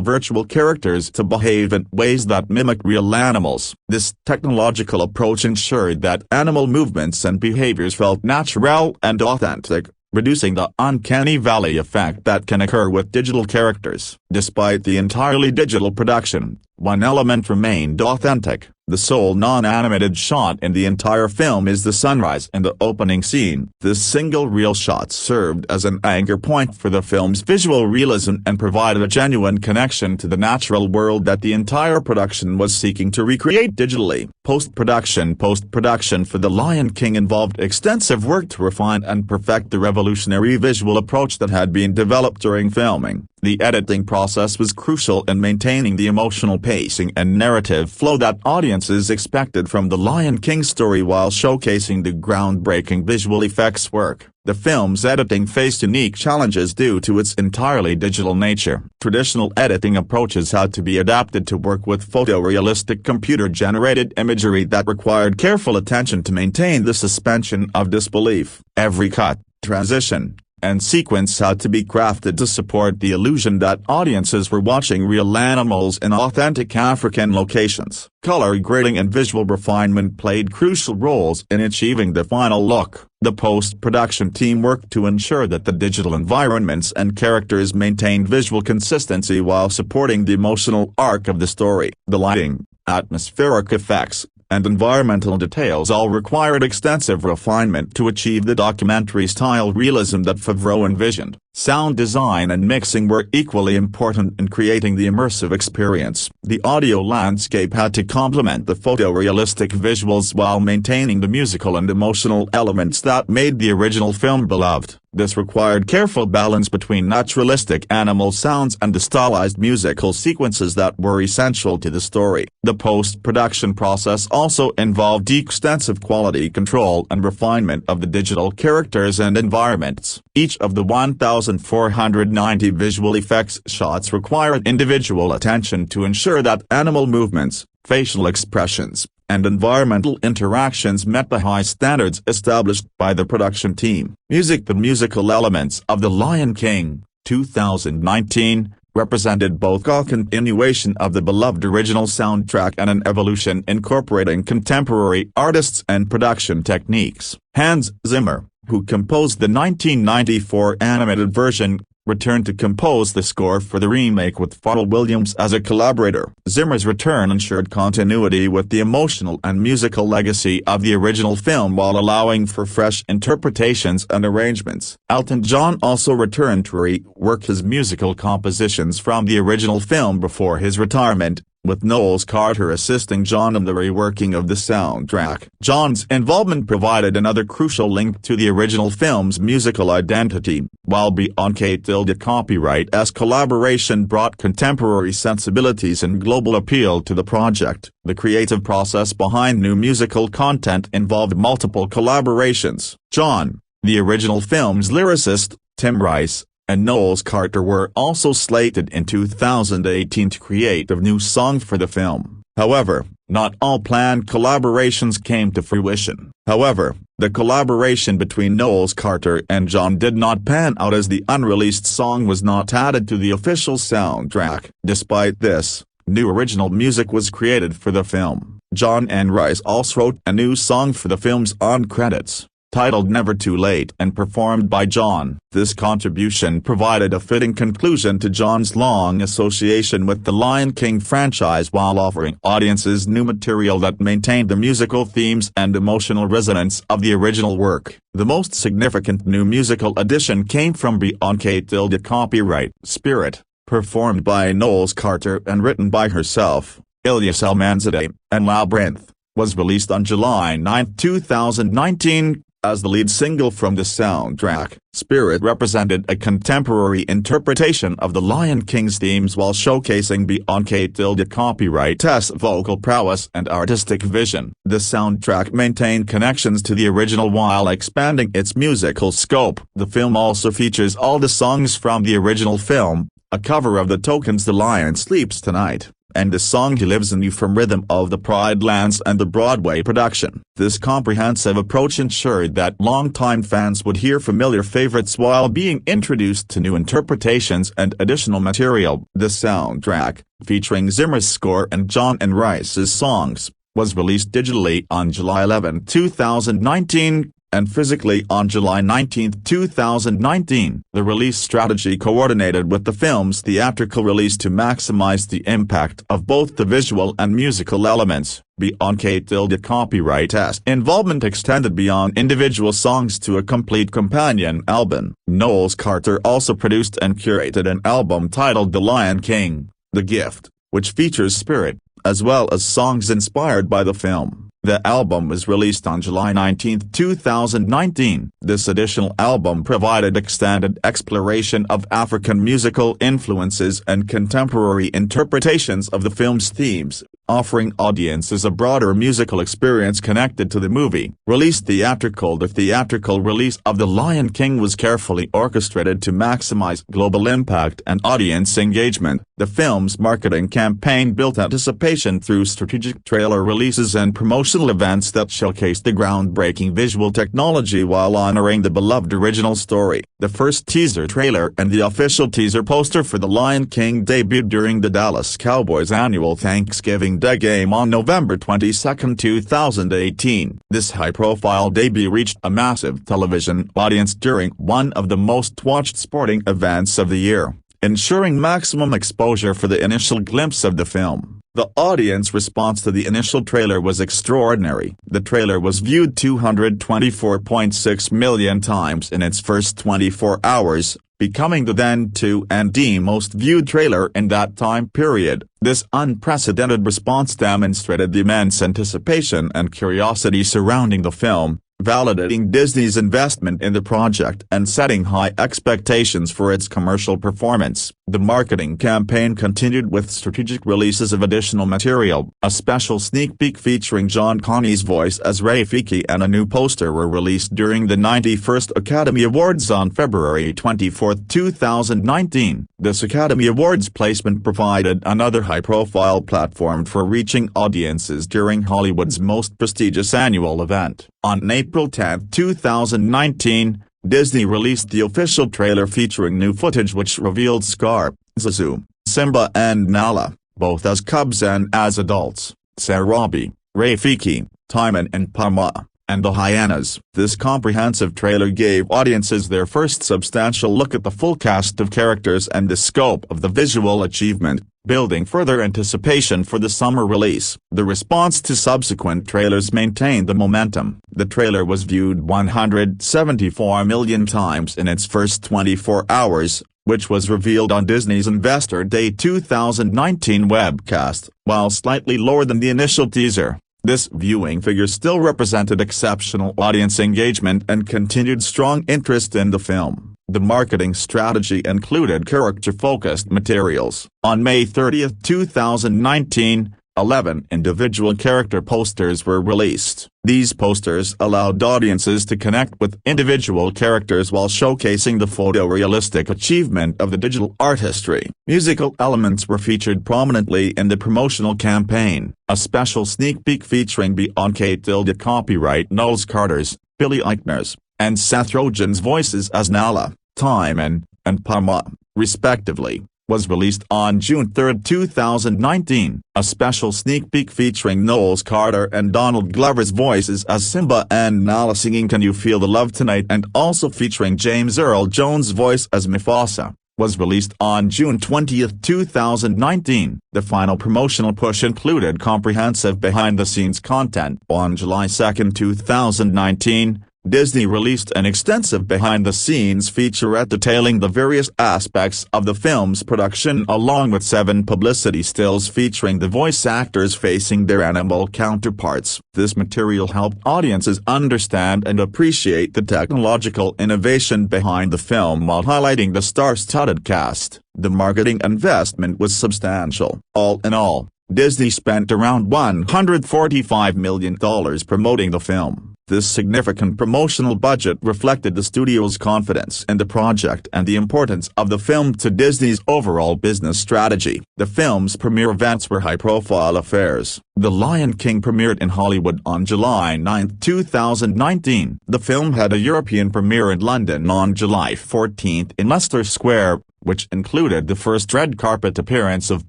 virtual characters to behave in ways that mimic real animals. This technological approach ensured that animal movements and behaviors felt natural and authentic, reducing the uncanny valley effect that can occur with digital characters. Despite the entirely digital production, one element remained authentic. The sole non-animated shot in the entire film is the sunrise in the opening scene. This single reel shot served as an anchor point for the film's visual realism and provided a genuine connection to the natural world that the entire production was seeking to recreate digitally. Post-production for The Lion King involved extensive work to refine and perfect the revolutionary visual approach that had been developed during filming. The editing process was crucial in maintaining the emotional pacing and narrative flow that audiences expected from The Lion King story while showcasing the groundbreaking visual effects work. The film's editing faced unique challenges due to its entirely digital nature. Traditional editing approaches had to be adapted to work with photorealistic computer-generated imagery that required careful attention to maintain the suspension of disbelief. Every cut, transition, and sequence had to be crafted to support the illusion that audiences were watching real animals in authentic African locations. Color grading and visual refinement played crucial roles in achieving the final look. The post-production team worked to ensure that the digital environments and characters maintained visual consistency while supporting the emotional arc of the story. The lighting, atmospheric effects, and environmental details all required extensive refinement to achieve the documentary-style realism that Favreau envisioned. Sound design and mixing were equally important in creating the immersive experience. The audio landscape had to complement the photorealistic visuals while maintaining the musical and emotional elements that made the original film beloved. This required careful balance between naturalistic animal sounds and the stylized musical sequences that were essential to the story. The post-production process also involved extensive quality control and refinement of the digital characters and environments. Each of the 1,490 visual effects shots required individual attention to ensure that animal movements, facial expressions, and environmental interactions met the high standards established by the production team. Music. The musical elements of The Lion King, 2019, represented both a continuation of the beloved original soundtrack and an evolution incorporating contemporary artists and production techniques. Hans Zimmer, who composed the 1994 animated version, returned to compose the score for the remake with Pharrell Williams as a collaborator. Zimmer's return ensured continuity with the emotional and musical legacy of the original film while allowing for fresh interpretations and arrangements. Elton John also returned to rework his musical compositions from the original film before his retirement, with Knowles Carter assisting John in the reworking of the soundtrack. John's involvement provided another crucial link to the original film's musical identity, while Untold copyright-esque collaboration brought contemporary sensibilities and global appeal to the project. The creative process behind new musical content involved multiple collaborations. John, the original film's lyricist, Tim Rice, and Knowles Carter were also slated in 2018 to create a new song for the film. However, not all planned collaborations came to fruition. However, the collaboration between Knowles Carter and John did not pan out as the unreleased song was not added to the official soundtrack. Despite this, new original music was created for the film. John and Rice also wrote a new song for the film's on-credits, titled Never Too Late and performed by John. This contribution provided a fitting conclusion to John's long association with the Lion King franchise while offering audiences new material that maintained the musical themes and emotional resonance of the original work. The most significant new musical addition came from Untold copyright Spirit, performed by Knowles Carter and written by herself, Ilyas Elmanzadeh, and Labyrinth, was released on July 9, 2019. As the lead single from the soundtrack. Spirit represented a contemporary interpretation of the Lion King's themes while showcasing Untold copyright-esque vocal prowess and artistic vision. The soundtrack maintained connections to the original while expanding its musical scope. The film also features all the songs from the original film, a cover of The Token's The Lion Sleeps Tonight, and the song He Lives in You from Rhythm of the Pride Lands and the Broadway production. This comprehensive approach ensured that longtime fans would hear familiar favorites while being introduced to new interpretations and additional material. The soundtrack, featuring Zimmer's score and John and Rice's songs, was released digitally on July 11, 2019, and physically on July 19, 2019. The release strategy coordinated with the film's theatrical release to maximize the impact of both the visual and musical elements. Untold copyright-esque involvement extended beyond individual songs to a complete companion album. Knowles Carter also produced and curated an album titled The Lion King, The Gift, which features Spirit, as well as songs inspired by the film. The album was released on July 19, 2019. This additional album provided extended exploration of African musical influences and contemporary interpretations of the film's themes, offering audiences a broader musical experience connected to the movie. Released theatrical. The theatrical release of The Lion King was carefully orchestrated to maximize global impact and audience engagement. The film's marketing campaign built anticipation through strategic trailer releases and promotional events that showcased the groundbreaking visual technology while honoring the beloved original story. The first teaser trailer and the official teaser poster for The Lion King debuted during the Dallas Cowboys' annual Thanksgiving Day game on November 22, 2018. This high-profile debut reached a massive television audience during one of the most-watched sporting events of the year, ensuring maximum exposure for the initial glimpse of the film. The audience response to the initial trailer was extraordinary. The trailer was viewed 224.6 million times in its first 24 hours, becoming the then 2nd most viewed trailer in that time period. This unprecedented response demonstrated the immense anticipation and curiosity surrounding the film, validating Disney's investment in the project and setting high expectations for its commercial performance. The marketing campaign continued with strategic releases of additional material. A special sneak peek featuring John Connie's voice as Rafiki and a new poster were released during the 91st Academy Awards on February 24, 2019. This Academy Awards placement provided another high-profile platform for reaching audiences during Hollywood's most prestigious annual event. On April 10, 2019, Disney released the official trailer featuring new footage which revealed Scar, Zazu, Simba and Nala, both as cubs and as adults, Sarabi, Rafiki, Timon and Pumbaa, and the hyenas. This comprehensive trailer gave audiences their first substantial look at the full cast of characters and the scope of the visual achievement, building further anticipation for the summer release. The response to subsequent trailers maintained the momentum. The trailer was viewed 174 million times in its first 24 hours, which was revealed on Disney's Investor Day 2019 webcast. While slightly lower than the initial teaser, this viewing figure still represented exceptional audience engagement and continued strong interest in the film. The marketing strategy included character-focused materials. On May 30, 2019, 11 individual character posters were released. These posters allowed audiences to connect with individual characters while showcasing the photorealistic achievement of the digital artistry. Musical elements were featured prominently in the promotional campaign. A special sneak peek featuring Chiwetel copyright Knowles Carter's, Billy Eichner's, and Seth Rogen's voices as Nala, Timon, and Pama, respectively, was released on June 3, 2019. A special sneak peek featuring Knowles Carter and Donald Glover's voices as Simba and Nala singing Can You Feel the Love Tonight and also featuring James Earl Jones' voice as Mufasa, was released on June 20, 2019. The final promotional push included comprehensive behind-the-scenes content. On July 2, 2019, Disney released an extensive behind-the-scenes featurette detailing the various aspects of the film's production along with 7 publicity stills featuring the voice actors facing their animal counterparts. This material helped audiences understand and appreciate the technological innovation behind the film while highlighting the star-studded cast. The marketing investment was substantial. All in all, Disney spent around $145 million promoting the film. This significant promotional budget reflected the studio's confidence in the project and the importance of the film to Disney's overall business strategy. The film's premiere events were high-profile affairs. The Lion King premiered in Hollywood on July 9, 2019. The film had a European premiere in London on July 14 in Leicester Square, which included the first red carpet appearance of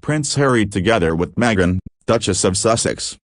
Prince Harry together with Meghan, Duchess of Sussex,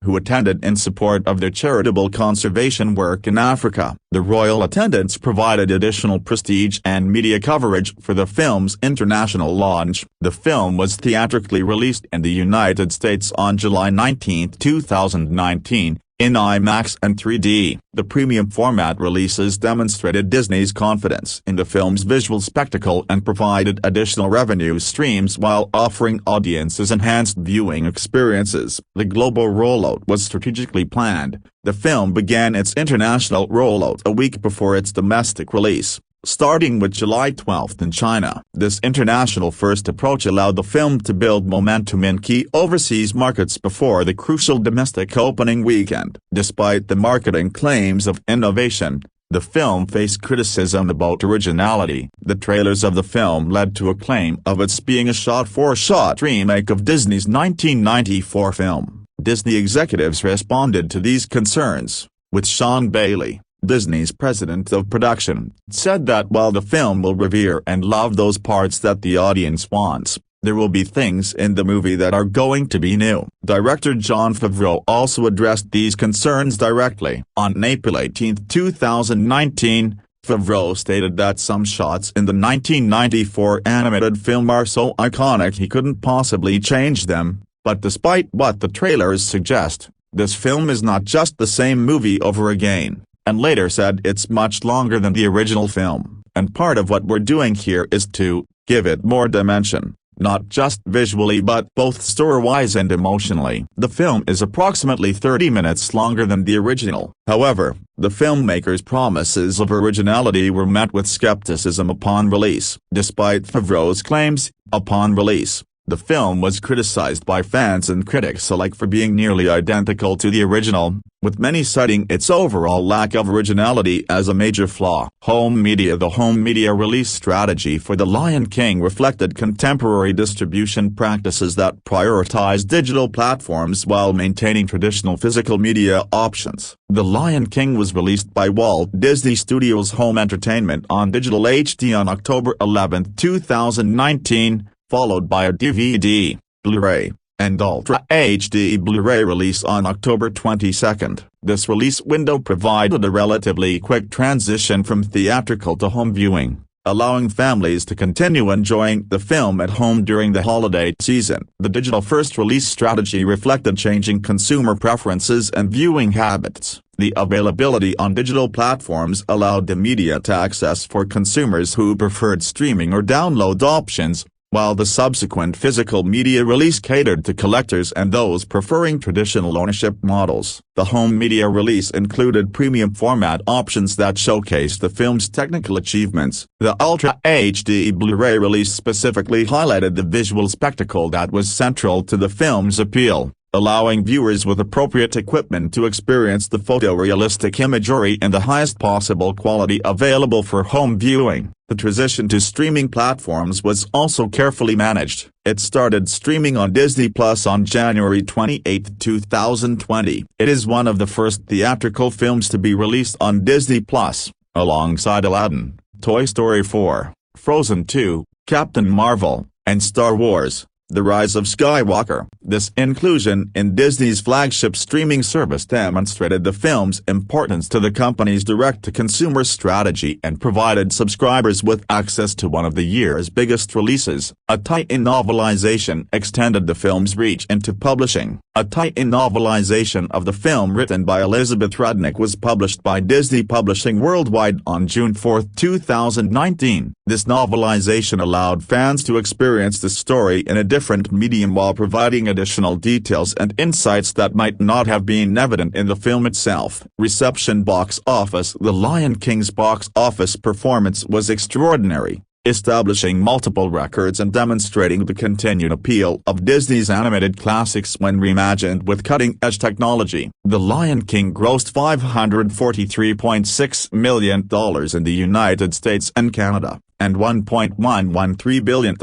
who attended in support of their charitable conservation work in Africa. The royal attendance provided additional prestige and media coverage for the film's international launch. The film was theatrically released in the United States on July 19, 2019, in IMAX and 3D. The premium format releases demonstrated Disney's confidence in the film's visual spectacle and provided additional revenue streams while offering audiences enhanced viewing experiences. The global rollout was strategically planned. The film began its international rollout a week before its domestic release, starting with July 12 in China. This international first approach allowed the film to build momentum in key overseas markets before the crucial domestic opening weekend. Despite the marketing claims of innovation, the film faced criticism about originality. The trailers of the film led to a claim of its being a shot-for-shot remake of Disney's 1994 film. Disney executives responded to these concerns, with Sean Bailey, Disney's president of production, said that while the film will revere and love those parts that the audience wants, there will be things in the movie that are going to be new. Director Jon Favreau also addressed these concerns directly. On April 18, 2019, Favreau stated that some shots in the 1994 animated film are so iconic he couldn't possibly change them, but despite what the trailers suggest, this film is not just the same movie over again, and later said it's much longer than the original film, and part of what we're doing here is to give it more dimension, not just visually but both story-wise and emotionally. The film is approximately 30 minutes longer than the original. However, the filmmaker's promises of originality were met with skepticism upon release. Despite Favreau's claims, upon release, the film was criticized by fans and critics alike for being nearly identical to the original, with many citing its overall lack of originality as a major flaw. Home media. The home media release strategy for The Lion King reflected contemporary distribution practices that prioritize digital platforms while maintaining traditional physical media options. The Lion King was released by Walt Disney Studios Home Entertainment on digital HD on October 11, 2019, followed by a DVD, Blu-ray, and Ultra HD Blu-ray release on October 22. This release window provided a relatively quick transition from theatrical to home viewing, allowing families to continue enjoying the film at home during the holiday season. The digital-first release strategy reflected changing consumer preferences and viewing habits. The availability on digital platforms allowed immediate access for consumers who preferred streaming or download options, while the subsequent physical media release catered to collectors and those preferring traditional ownership models. The home media release included premium format options that showcased the film's technical achievements. The Ultra HD Blu-ray release specifically highlighted the visual spectacle that was central to the film's appeal, allowing viewers with appropriate equipment to experience the photorealistic imagery in the highest possible quality available for home viewing. The transition to streaming platforms was also carefully managed. It started streaming on Disney Plus on January 28, 2020. It is one of the first theatrical films to be released on Disney Plus, alongside Aladdin, Toy Story 4, Frozen 2, Captain Marvel, and Star Wars: The Rise of Skywalker. This inclusion in Disney's flagship streaming service demonstrated the film's importance to the company's direct-to-consumer strategy and provided subscribers with access to one of the year's biggest releases. A tie-in novelization extended the film's reach into publishing. A tie-in novelization of the film written by Elizabeth Rudnick was published by Disney Publishing Worldwide on June 4, 2019. This novelization allowed fans to experience the story in a different medium while providing additional details and insights that might not have been evident in the film itself. Reception. Box office. The Lion King's box office performance was extraordinary, establishing multiple records and demonstrating the continued appeal of Disney's animated classics when reimagined with cutting-edge technology. The Lion King grossed $543.6 million in the United States and Canada, and $1.113 billion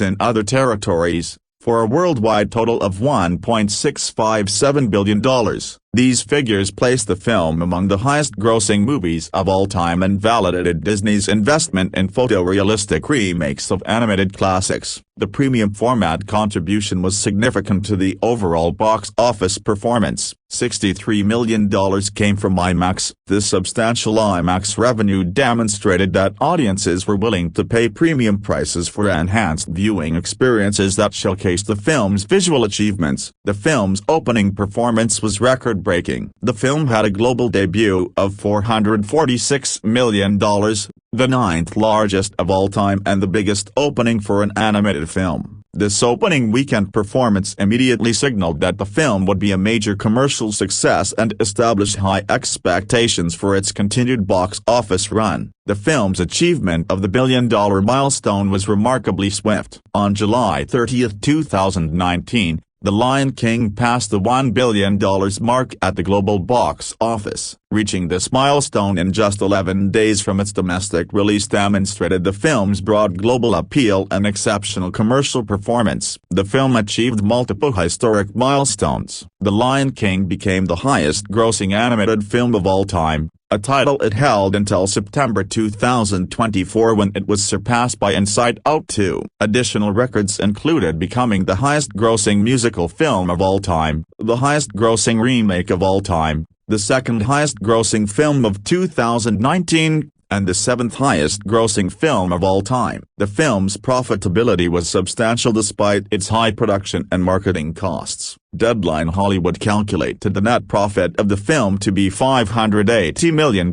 in other territories, for a worldwide total of $1.657 billion. These figures place the film among the highest-grossing movies of all time and validated Disney's investment in photorealistic remakes of animated classics. The premium format contribution was significant to the overall box office performance. $63 million came from IMAX. This substantial IMAX revenue demonstrated that audiences were willing to pay premium prices for enhanced viewing experiences that showcased the film's visual achievements. The film's opening performance was record-breaking. The film had a global debut of $446 million, the ninth largest of all time and the biggest opening for an animated film. This opening weekend performance immediately signaled that the film would be a major commercial success and established high expectations for its continued box office run. The film's achievement of the billion-dollar milestone was remarkably swift. On July 30, 2019, The Lion King passed the $1 billion mark at the global box office. Reaching this milestone in just 11 days from its domestic release demonstrated the film's broad global appeal and exceptional commercial performance. The film achieved multiple historic milestones. The Lion King became the highest-grossing animated film of all time, a title it held until September 2024 when it was surpassed by Inside Out 2. Additional records included becoming the highest-grossing musical film of all time, the highest-grossing remake of all time, the second highest-grossing film of 2019, and the seventh highest-grossing film of all time. The film's profitability was substantial despite its high production and marketing costs. Deadline Hollywood calculated the net profit of the film to be $580 million,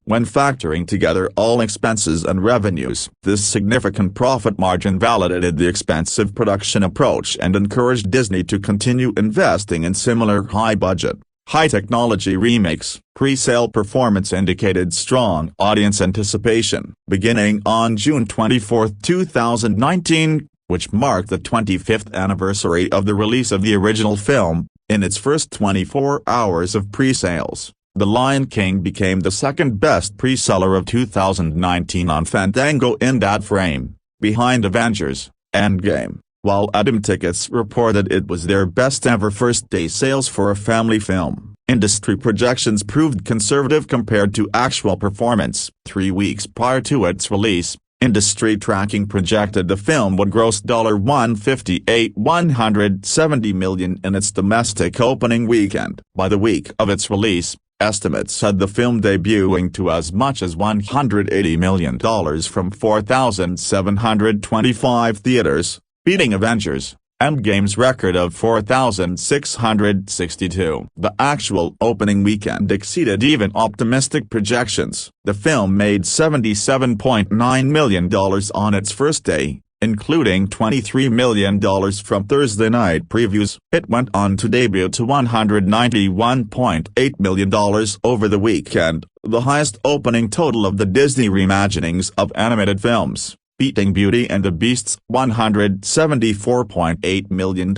when factoring together all expenses and revenues. This significant profit margin validated the expensive production approach and encouraged Disney to continue investing in similar high-budget, high-technology remakes. Pre-sale performance indicated strong audience anticipation. Beginning on June 24, 2019, which marked the 25th anniversary of the release of the original film, in its first 24 hours of pre-sales, The Lion King became the second-best pre-seller of 2019 on Fandango in that frame, behind Avengers: Endgame. While Atom Tickets reported it was their best-ever first-day sales for a family film, industry projections proved conservative compared to actual performance. 3 weeks prior to its release, Industry tracking projected the film would gross $170 million in its domestic opening weekend. By the week of its release, estimates had the film debuting to as much as $180 million from 4,725 theaters, beating Avengers: Endgame's record of 4,662. The actual opening weekend exceeded even optimistic projections. The film made $77.9 million on its first day, including $23 million from Thursday night previews. It went on to debut to $191.8 million over the weekend, the highest opening total of the Disney reimaginings of animated films, beating Beauty and the Beast's $174.8 million,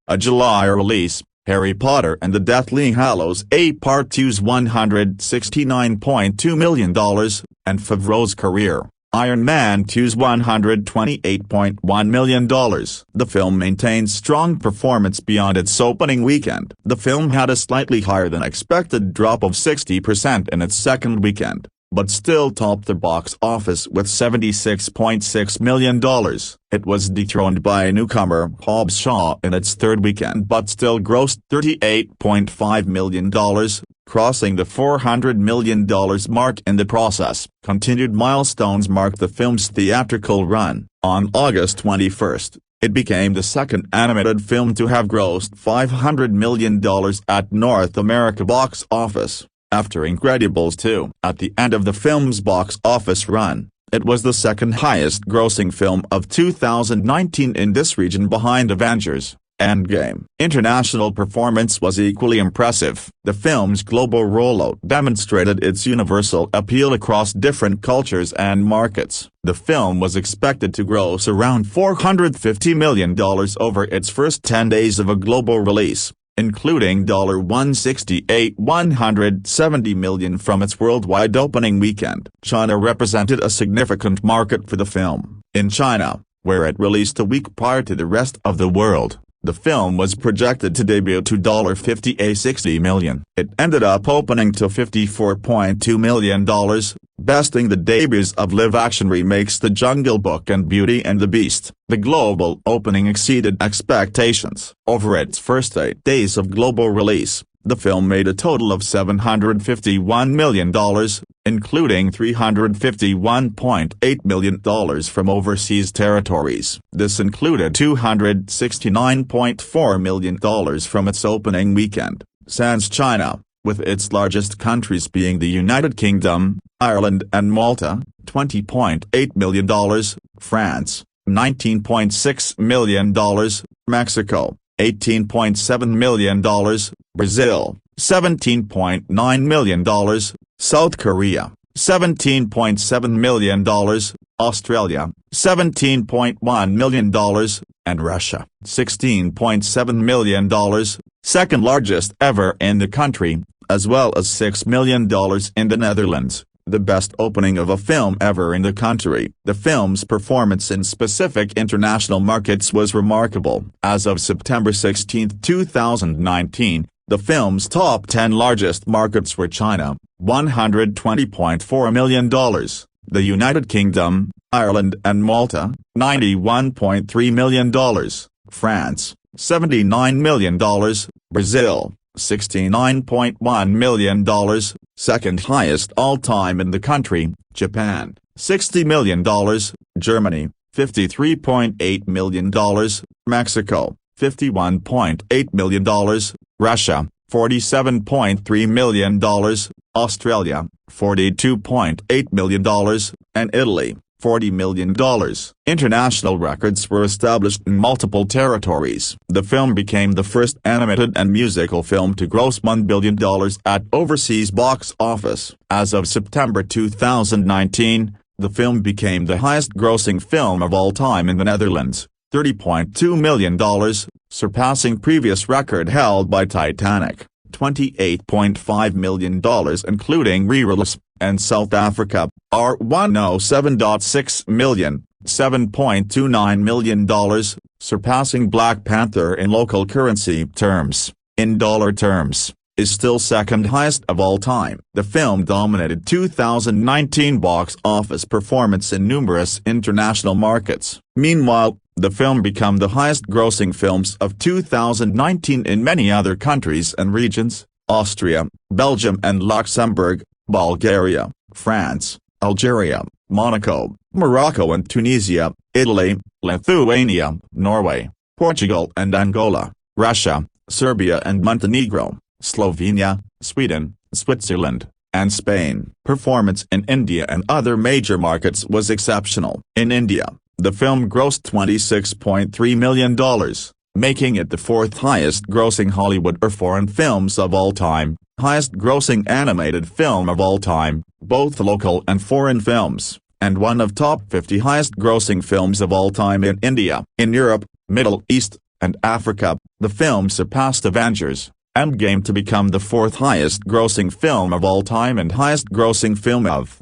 a July release, Harry Potter and the Deathly Hallows A Part 2's $169.2 million, and Favreau's career, Iron Man 2's $128.1 million. The film maintained strong performance beyond its opening weekend. The film had a slightly higher than expected drop of 60% in its second weekend, but still topped the box office with $76.6 million. It was dethroned by newcomer Hobbs Shaw in its third weekend but still grossed $38.5 million, crossing the $400 million mark in the process. Continued milestones marked the film's theatrical run. On August 21, it became the second animated film to have grossed $500 million at North America box office, after Incredibles 2. At the end of the film's box office run, it was the second highest grossing film of 2019 in this region behind Avengers: Endgame. International performance was equally impressive. The film's global rollout demonstrated its universal appeal across different cultures and markets. The film was expected to gross around $450 million over its first 10 days of a global release, including $170 million from its worldwide opening weekend. China represented a significant market for the film. In China, where it released a week prior to the rest of the world, the film was projected to debut to $60 million. It ended up opening to $54.2 million, besting the debuts of live-action remakes The Jungle Book and Beauty and the Beast. The global opening exceeded expectations. Over its first 8 days of global release, the film made a total of $751 million, including $351.8 million from overseas territories. This included $269.4 million from its opening weekend. Sans China, with its largest countries being the United Kingdom, Ireland and Malta, $20.8 million, France, $19.6 million, Mexico, $18.7 million, Brazil, $17.9 million, South Korea, $17.7 million, Australia, $17.1 million, and Russia, $16.7 million, second largest ever in the country, as well as $6 million in the Netherlands, the best opening of a film ever in the country. The film's performance in specific international markets was remarkable. As of September 16, 2019, the film's top 10 largest markets were China, $120.4 million, the United Kingdom, Ireland and Malta, $91.3 million, France, $79 million, Brazil, $69.1 million, second highest all-time in the country, Japan, $60 million, Germany, $53.8 million, Mexico, $51.8 million, Russia, $47.3 million, Australia, $42.8 million, and Italy, $40 million. International records were established in multiple territories. The film became the first animated and musical film to gross $1 billion at overseas box office. As of September 2019, the film became the highest-grossing film of all time in the Netherlands, $30.2 million, surpassing previous record held by Titanic, $28.5 million including re-release, and South Africa, $107.6 million, $7.29 million, surpassing Black Panther in local currency terms. In dollar terms, is still second highest of all time. The film dominated 2019 box office performance in numerous international markets. Meanwhile, the film became the highest-grossing films of 2019 in many other countries and regions: Austria, Belgium and Luxembourg, Bulgaria, France, Algeria, Monaco, Morocco and Tunisia, Italy, Lithuania, Norway, Portugal and Angola, Russia, Serbia and Montenegro, Slovenia, Sweden, Switzerland, and Spain. Performance in India and other major markets was exceptional. In India, the film grossed $26.3 million, making it the fourth highest-grossing Hollywood or foreign films of all time, highest-grossing animated film of all time, both local and foreign films, and one of top 50 highest-grossing films of all time in India. In Europe, Middle East, and Africa, the film surpassed Avengers: Endgame to become the fourth highest-grossing film of all time and highest-grossing film of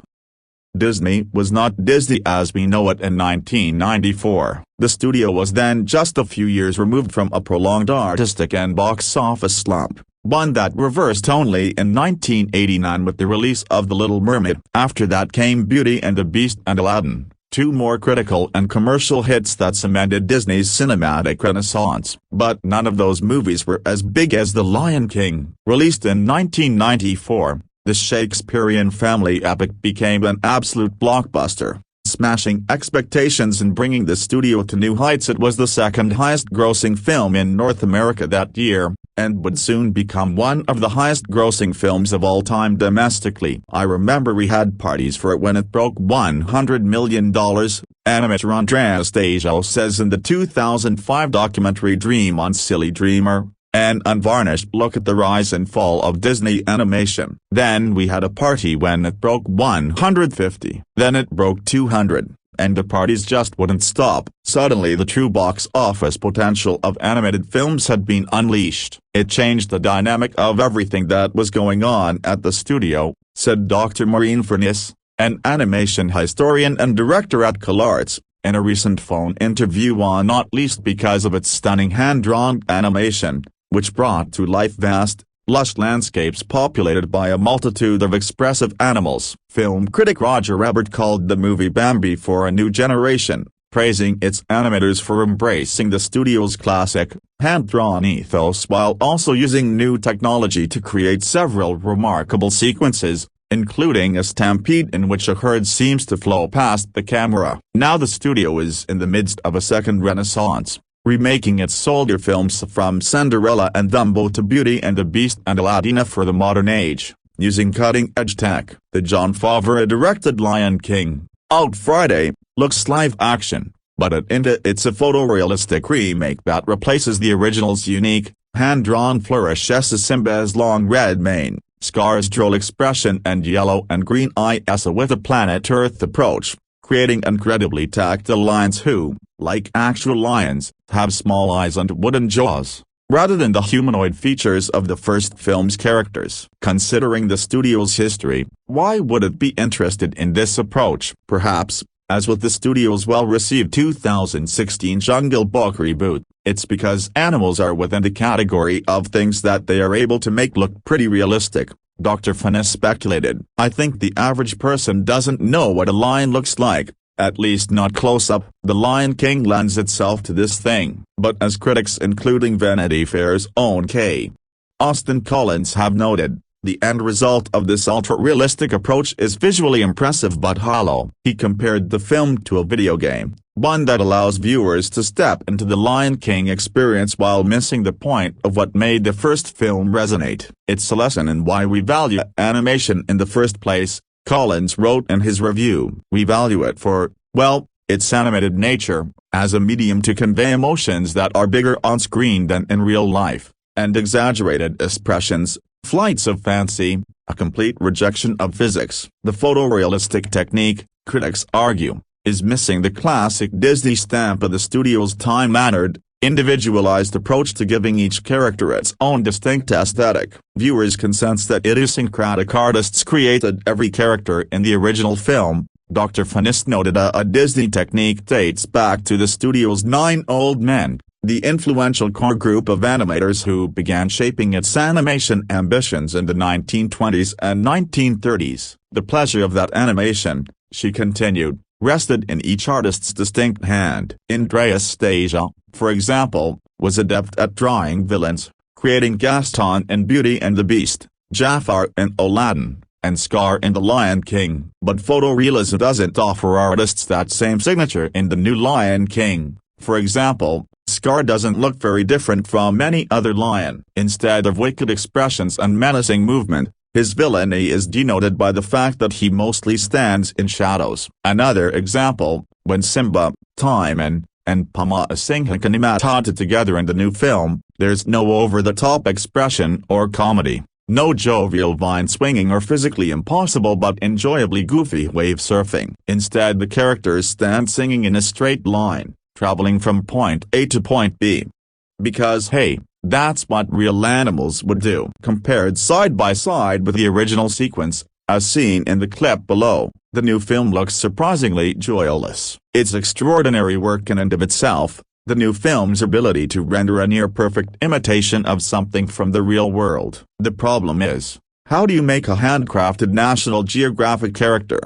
Disney. Was not Disney as we know it in 1994. The studio was then just a few years removed from a prolonged artistic and box office slump, one that reversed only in 1989 with the release of The Little Mermaid. After that came Beauty and the Beast and Aladdin, two more critical and commercial hits that cemented Disney's cinematic renaissance. But none of those movies were as big as The Lion King. Released in 1994, the Shakespearean family epic became an absolute blockbuster, smashing expectations and bringing the studio to new heights. It was the second highest-grossing film in North America that year, and would soon become one of the highest-grossing films of all time domestically. I remember we had parties for it when it broke $100 million, animator Andreas Dejo says in the 2005 documentary Dream on Silly Dreamer, an unvarnished look at the rise and fall of Disney animation. Then we had a party when it broke 150, then it broke 200, and the parties just wouldn't stop. Suddenly the true box office potential of animated films had been unleashed. It changed the dynamic of everything that was going on at the studio, said Dr. Maureen Furness, an animation historian and director at CalArts, in a recent phone interview not least because of its stunning hand-drawn animation, which brought to life vast, lush landscapes populated by a multitude of expressive animals. Film critic Roger Ebert called the movie Bambi for a new generation, praising its animators for embracing the studio's classic, hand-drawn ethos while also using new technology to create several remarkable sequences, including a stampede in which a herd seems to flow past the camera. Now the studio is in the midst of a second renaissance, remaking its older films from Cinderella and Dumbo to Beauty and the Beast and Aladdin for the modern age, using cutting-edge tech. The Jon Favreau-directed Lion King, out Friday, looks live-action, but it's a photorealistic remake that replaces the original's unique, hand-drawn flourish as Simba's long red mane, Scar's droll expression and yellow and green eyes with a Planet Earth approach, creating incredibly tactile lions who, like actual lions, have small eyes and wooden jaws, rather than the humanoid features of the first film's characters. Considering the studio's history, why would it be interested in this approach? Perhaps, as with the studio's well-received 2016 Jungle Book reboot, it's because animals are within the category of things that they are able to make look pretty realistic, Dr. Furness speculated. I think the average person doesn't know what a lion looks like, at least not close up. The Lion King lends itself to this thing. But as critics including Vanity Fair's own K. Austin Collins have noted, the end result of this ultra-realistic approach is visually impressive but hollow. He compared the film to a video game, one that allows viewers to step into the Lion King experience while missing the point of what made the first film resonate. It's a lesson in why we value animation in the first place, Collins wrote in his review. We value it for, well, its animated nature, as a medium to convey emotions that are bigger on screen than in real life, and exaggerated expressions, flights of fancy, a complete rejection of physics. The photorealistic technique, critics argue, is missing the classic Disney stamp of the studio's time-honored, individualized approach to giving each character its own distinct aesthetic. Viewers can sense that idiosyncratic artists created every character in the original film. Dr. Furness noted a Disney technique dates back to the studio's 9 Old Men, the influential core group of animators who began shaping its animation ambitions in the 1920s and 1930s. The pleasure of that animation, she continued, rested in each artist's distinct hand. Andreas Stasia, for example, was adept at drawing villains, creating Gaston in Beauty and the Beast, Jafar in Aladdin, and Scar in The Lion King. But photorealism doesn't offer artists that same signature in the new Lion King. For example, Scar doesn't look very different from any other lion. Instead of wicked expressions and menacing movement, his villainy is denoted by the fact that he mostly stands in shadows. Another example, when Simba, Timon, and Pumbaa sing Hakuna Matata together in the new film, there's no over-the-top expression or comedy, no jovial vine swinging or physically impossible but enjoyably goofy wave surfing. Instead, the characters stand singing in a straight line, traveling from point A to point B. Because hey, that's what real animals would do. Compared side by side with the original sequence, as seen in the clip below, the new film looks surprisingly joyless. It's extraordinary work in and of itself, the new film's ability to render a near-perfect imitation of something from the real world. The problem is, how do you make a handcrafted National Geographic character?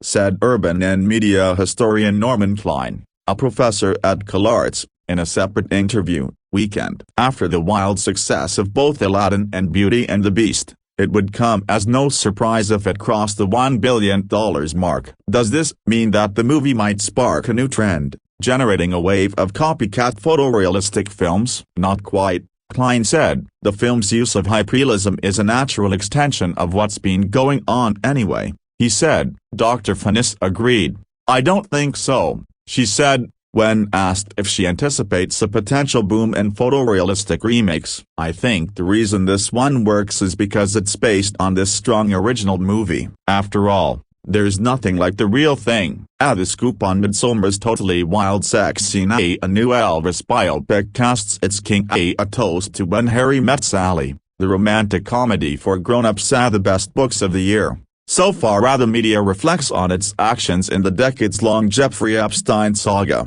Said urban and media historian Norman Klein, a professor at CalArts, in a separate interview, Weekend. After the wild success of both Aladdin and Beauty and the Beast, it would come as no surprise if it crossed the $1 billion mark. Does this mean that the movie might spark a new trend, generating a wave of copycat photorealistic films? Not quite, Klein said. The film's use of hyperrealism is a natural extension of what's been going on anyway, he said. Dr. Finis agreed. I don't think so, she said, when asked if she anticipates a potential boom in photorealistic remakes. I think the reason this one works is because it's based on this strong original movie. After all, there's nothing like the real thing. The scoop on Midsommar's totally wild sex scene. A new Elvis biopic casts its king. A toast to When Harry Met Sally, the romantic comedy for grown-ups. The best books of the year. So far, the media reflects on its actions in the decades-long Jeffrey Epstein saga.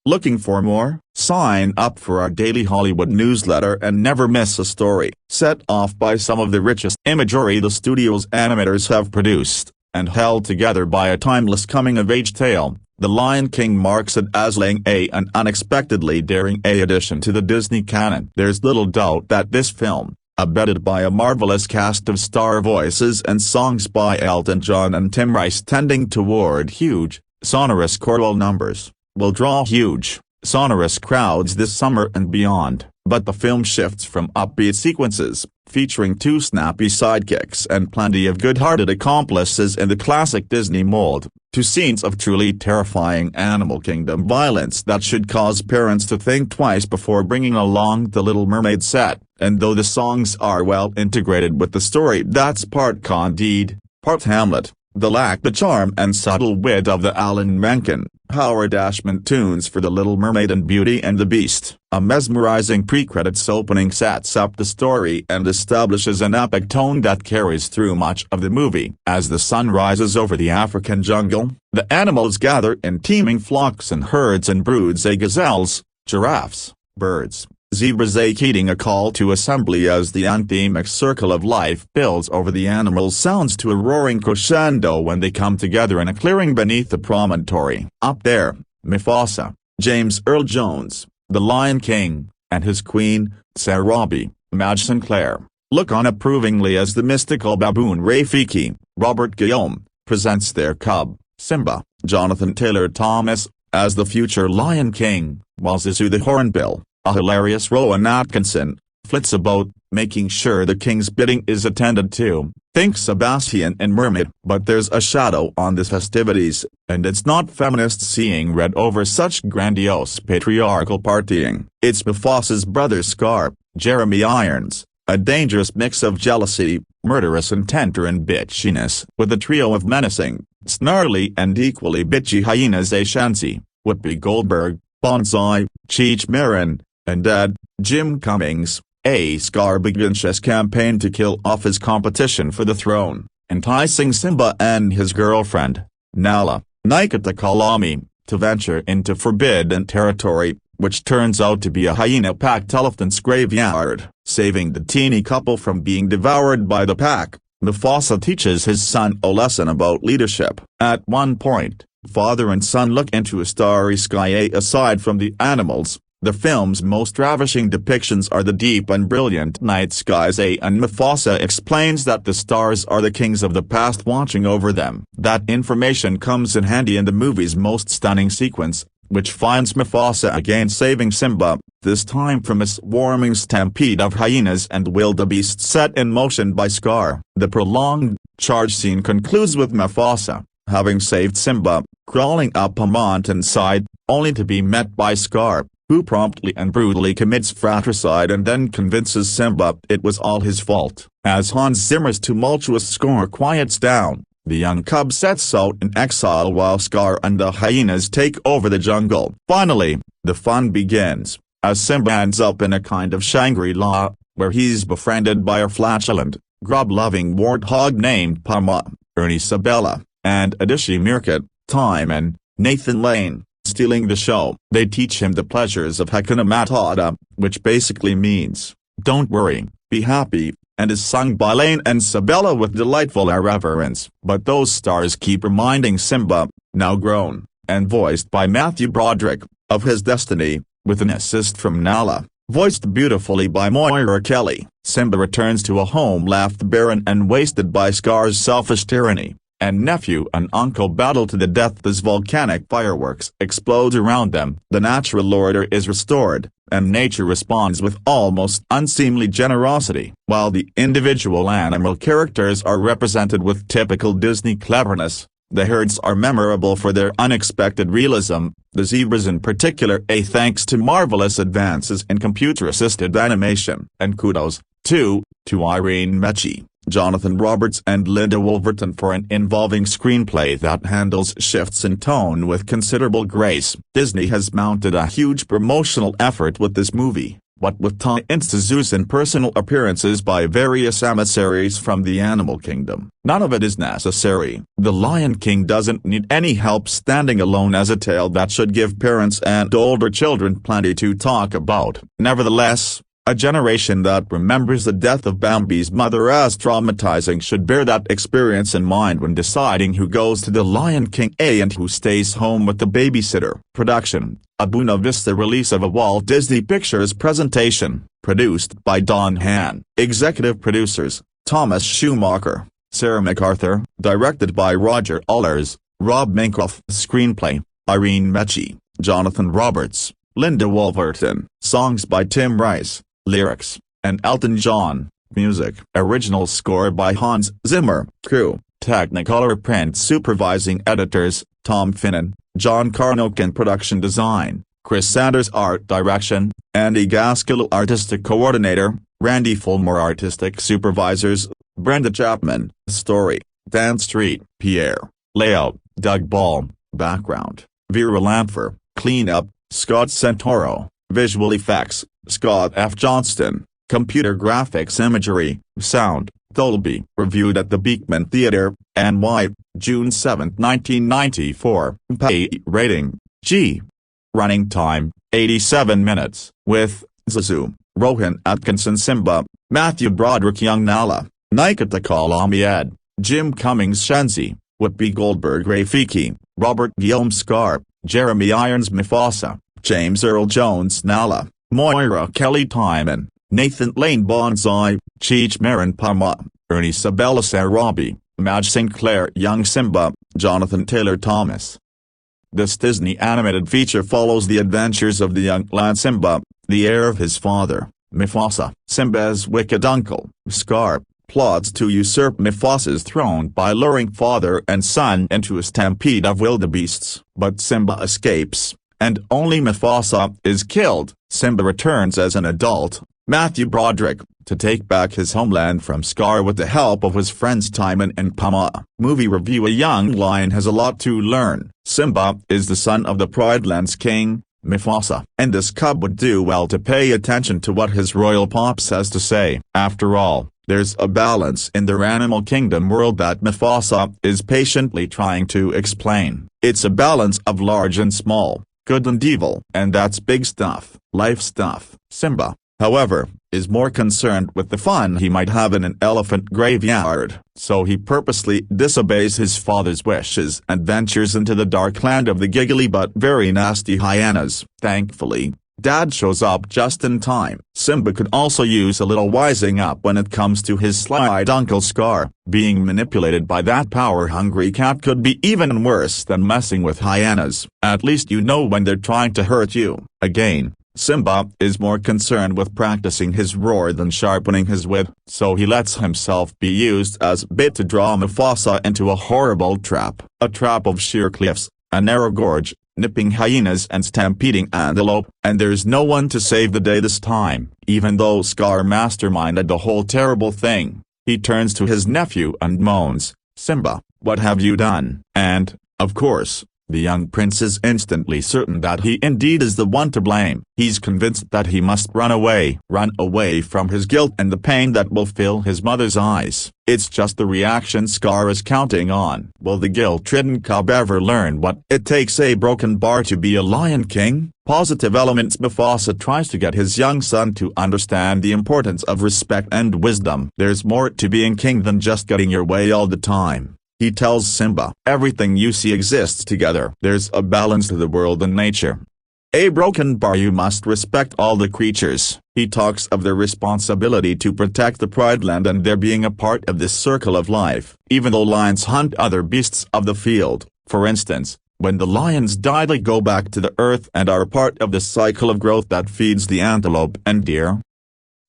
Looking for more? Sign up for our daily Hollywood newsletter and never miss a story. Set off by some of the richest imagery the studio's animators have produced, and held together by a timeless coming-of-age tale, The Lion King marks it as an unexpectedly daring addition to the Disney canon. There's little doubt that this film, abetted by a marvelous cast of star voices and songs by Elton John and Tim Rice tending toward huge, sonorous choral numbers, will draw huge, sonorous crowds this summer and beyond. But the film shifts from upbeat sequences, featuring two snappy sidekicks and plenty of good-hearted accomplices in the classic Disney mold, to scenes of truly terrifying Animal Kingdom violence that should cause parents to think twice before bringing along the Little Mermaid set. And though the songs are well integrated with the story that's part Candide, part Hamlet, they lack the charm and subtle wit of the Alan Menken, Howard Ashman tunes for The Little Mermaid and Beauty and the Beast. A mesmerizing pre-credits opening sets up the story and establishes an epic tone that carries through much of the movie. As the sun rises over the African jungle, the animals gather in teeming flocks and herds and broods of gazelles, giraffes, birds, zebras, heeding a call to assembly as the anthemic circle of life builds over the animals sounds to a roaring crescendo when they come together in a clearing beneath the promontory. Up there, Mufasa, James Earl Jones, the Lion King, and his queen, Sarabi, Madge Sinclair, look on approvingly as the mystical baboon Rafiki, Robert Guillaume, presents their cub, Simba. Jonathan Taylor Thomas, as the future Lion King, while Zazu the Hornbill, a hilarious Rowan Atkinson, flits about, making sure the king's bidding is attended to. Think Sebastian and Mermaid. But there's a shadow on the festivities, and it's not feminists seeing red over such grandiose patriarchal partying. It's Mufasa's brother Scar, Jeremy Irons, a dangerous mix of jealousy, murderous intent and bitchiness, with a trio of menacing, snarly and equally bitchy hyenas: Shansi, Whoopi Goldberg, Bonsai, Cheech Marin, and Dad, Jim Cummings. Scar begins his campaign to kill off his competition for the throne, enticing Simba and his girlfriend, Nala, Nikita Kalami, to venture into forbidden territory, which turns out to be a hyena-packed elephant's graveyard. Saving the teeny couple from being devoured by the pack, Mufasa teaches his son a lesson about leadership. At one point, father and son look into a starry sky. Aside from the animals, the film's most ravishing depictions are the deep and brilliant night skies. And Mufasa explains that the stars are the kings of the past watching over them. That information comes in handy in the movie's most stunning sequence, which finds Mufasa again saving Simba, this time from a swarming stampede of hyenas and wildebeests set in motion by Scar. The prolonged charge scene concludes with Mufasa, having saved Simba, crawling up a mountainside, only to be met by Scar, who promptly and brutally commits fratricide and then convinces Simba it was all his fault. As Hans Zimmer's tumultuous score quiets down, the young cub sets out in exile while Scar and the hyenas take over the jungle. Finally, the fun begins, as Simba ends up in a kind of Shangri-La, where he's befriended by a flatulent, grub-loving warthog named Pama, Ernie Sabella, and Adichie Meerkat, Timon, Nathan Lane, stealing the show. They teach him the pleasures of Hakuna Matata, which basically means, don't worry, be happy, and is sung by Lane and Sabella with delightful irreverence. But those stars keep reminding Simba, now grown, and voiced by Matthew Broderick, of his destiny, with an assist from Nala, voiced beautifully by Moira Kelly. Simba returns to a home left barren and wasted by Scar's selfish tyranny, and nephew and uncle battle to the death as volcanic fireworks explode around them. The natural order is restored, and nature responds with almost unseemly generosity. While the individual animal characters are represented with typical Disney cleverness, the herds are memorable for their unexpected realism, the zebras in particular, thanks to marvelous advances in computer-assisted animation. And kudos, too, to Irene Mecci, Jonathan Roberts and Linda Wolverton for an involving screenplay that handles shifts in tone with considerable grace. Disney has mounted a huge promotional effort with this movie, what with tie-ins to zoos and personal appearances by various emissaries from the animal kingdom. None of it is necessary. The Lion King doesn't need any help standing alone as a tale that should give parents and older children plenty to talk about. Nevertheless, a generation that remembers the death of Bambi's mother as traumatizing should bear that experience in mind when deciding who goes to the Lion King and who stays home with the babysitter. Production, a Buena Vista release of a Walt Disney Pictures presentation, produced by Don Hahn. Executive producers, Thomas Schumacher, Sarah MacArthur, directed by Roger Allers, Rob Minkoff. Screenplay, Irene Mecci, Jonathan Roberts, Linda Wolverton. Songs by Tim Rice. Lyrics, and Elton John. Music. Original score by Hans Zimmer. Crew, Technicolor print supervising editors, Tom Finnan, John Carnoken. Production design, Chris Sanders. Art direction, Andy Gaskell. Artistic coordinator, Randy Fulmer. Artistic supervisors, Brenda Chapman. Story, Dan Street. Pierre. Layout, Doug Ball. Background, Vera Lanfer. Cleanup, Scott Santoro. Visual effects, Scott F. Johnston. Computer graphics. Imagery, sound, Dolby. Reviewed at the Beekman Theater, NY, June 7, 1994. Rating, G. Running time, 87 minutes. With Zazu, Rohan Atkinson Simba, Matthew Broderick Young Nala, Nikita Kalamiad, Jim Cummings Shenzi, Whoopi Goldberg Rafiki, Robert Guillaume Scar, Jeremy Irons Mufasa, James Earl Jones Nala, Moira Kelly Timon, Nathan Lane Bonsai, Cheech Marin Pama, Ernie Sabella Sarabi, Madge Sinclair Young Simba, Jonathan Taylor Thomas. This Disney animated feature follows the adventures of the young lad Simba, the heir of his father, Mufasa. Simba's wicked uncle, Scar, plots to usurp Mufasa's throne by luring father and son into a stampede of wildebeests. But Simba escapes, and only Mufasa is killed. Simba returns as an adult, Matthew Broderick, to take back his homeland from Scar with the help of his friends Timon and Pumbaa. Movie review. A young lion has a lot to learn. Simba is the son of the Pride Land's king, Mufasa, and this cub would do well to pay attention to what his royal pops has to say. After all, there's a balance in their animal kingdom world that Mufasa is patiently trying to explain. It's a balance of large and small, good and evil. And that's big stuff, life stuff. Simba, however, is more concerned with the fun he might have in an elephant graveyard, so he purposely disobeys his father's wishes and ventures into the dark land of the giggly but very nasty hyenas. Thankfully, Dad shows up just in time. Simba could also use a little wising up when it comes to his sly-eyed Uncle Scar. Being manipulated by that power-hungry cat could be even worse than messing with hyenas. At least you know when they're trying to hurt you. Again, Simba is more concerned with practicing his roar than sharpening his wit, so he lets himself be used as bait to draw Mufasa into a horrible trap. A trap of sheer cliffs, a narrow gorge, nipping hyenas and stampeding antelope, and there's no one to save the day this time. Even though Scar masterminded the whole terrible thing, he turns to his nephew and moans, "Simba, what have you done?" And, of course, the young prince is instantly certain that he indeed is the one to blame. He's convinced that he must run away from his guilt and the pain that will fill his mother's eyes. It's just the reaction Scar is counting on. Will the guilt-ridden cub ever learn what it takes a broken bar to be a lion king? Positive elements. Mufasa tries to get his young son to understand the importance of respect and wisdom. There's more to being king than just getting your way all the time. He tells Simba, everything you see exists together. There's a balance to the world and nature. A broken bar, you must respect all the creatures. He talks of their responsibility to protect the Pride Land and their being a part of this circle of life. Even though lions hunt other beasts of the field, for instance, when the lions die they go back to the earth and are part of the cycle of growth that feeds the antelope and deer.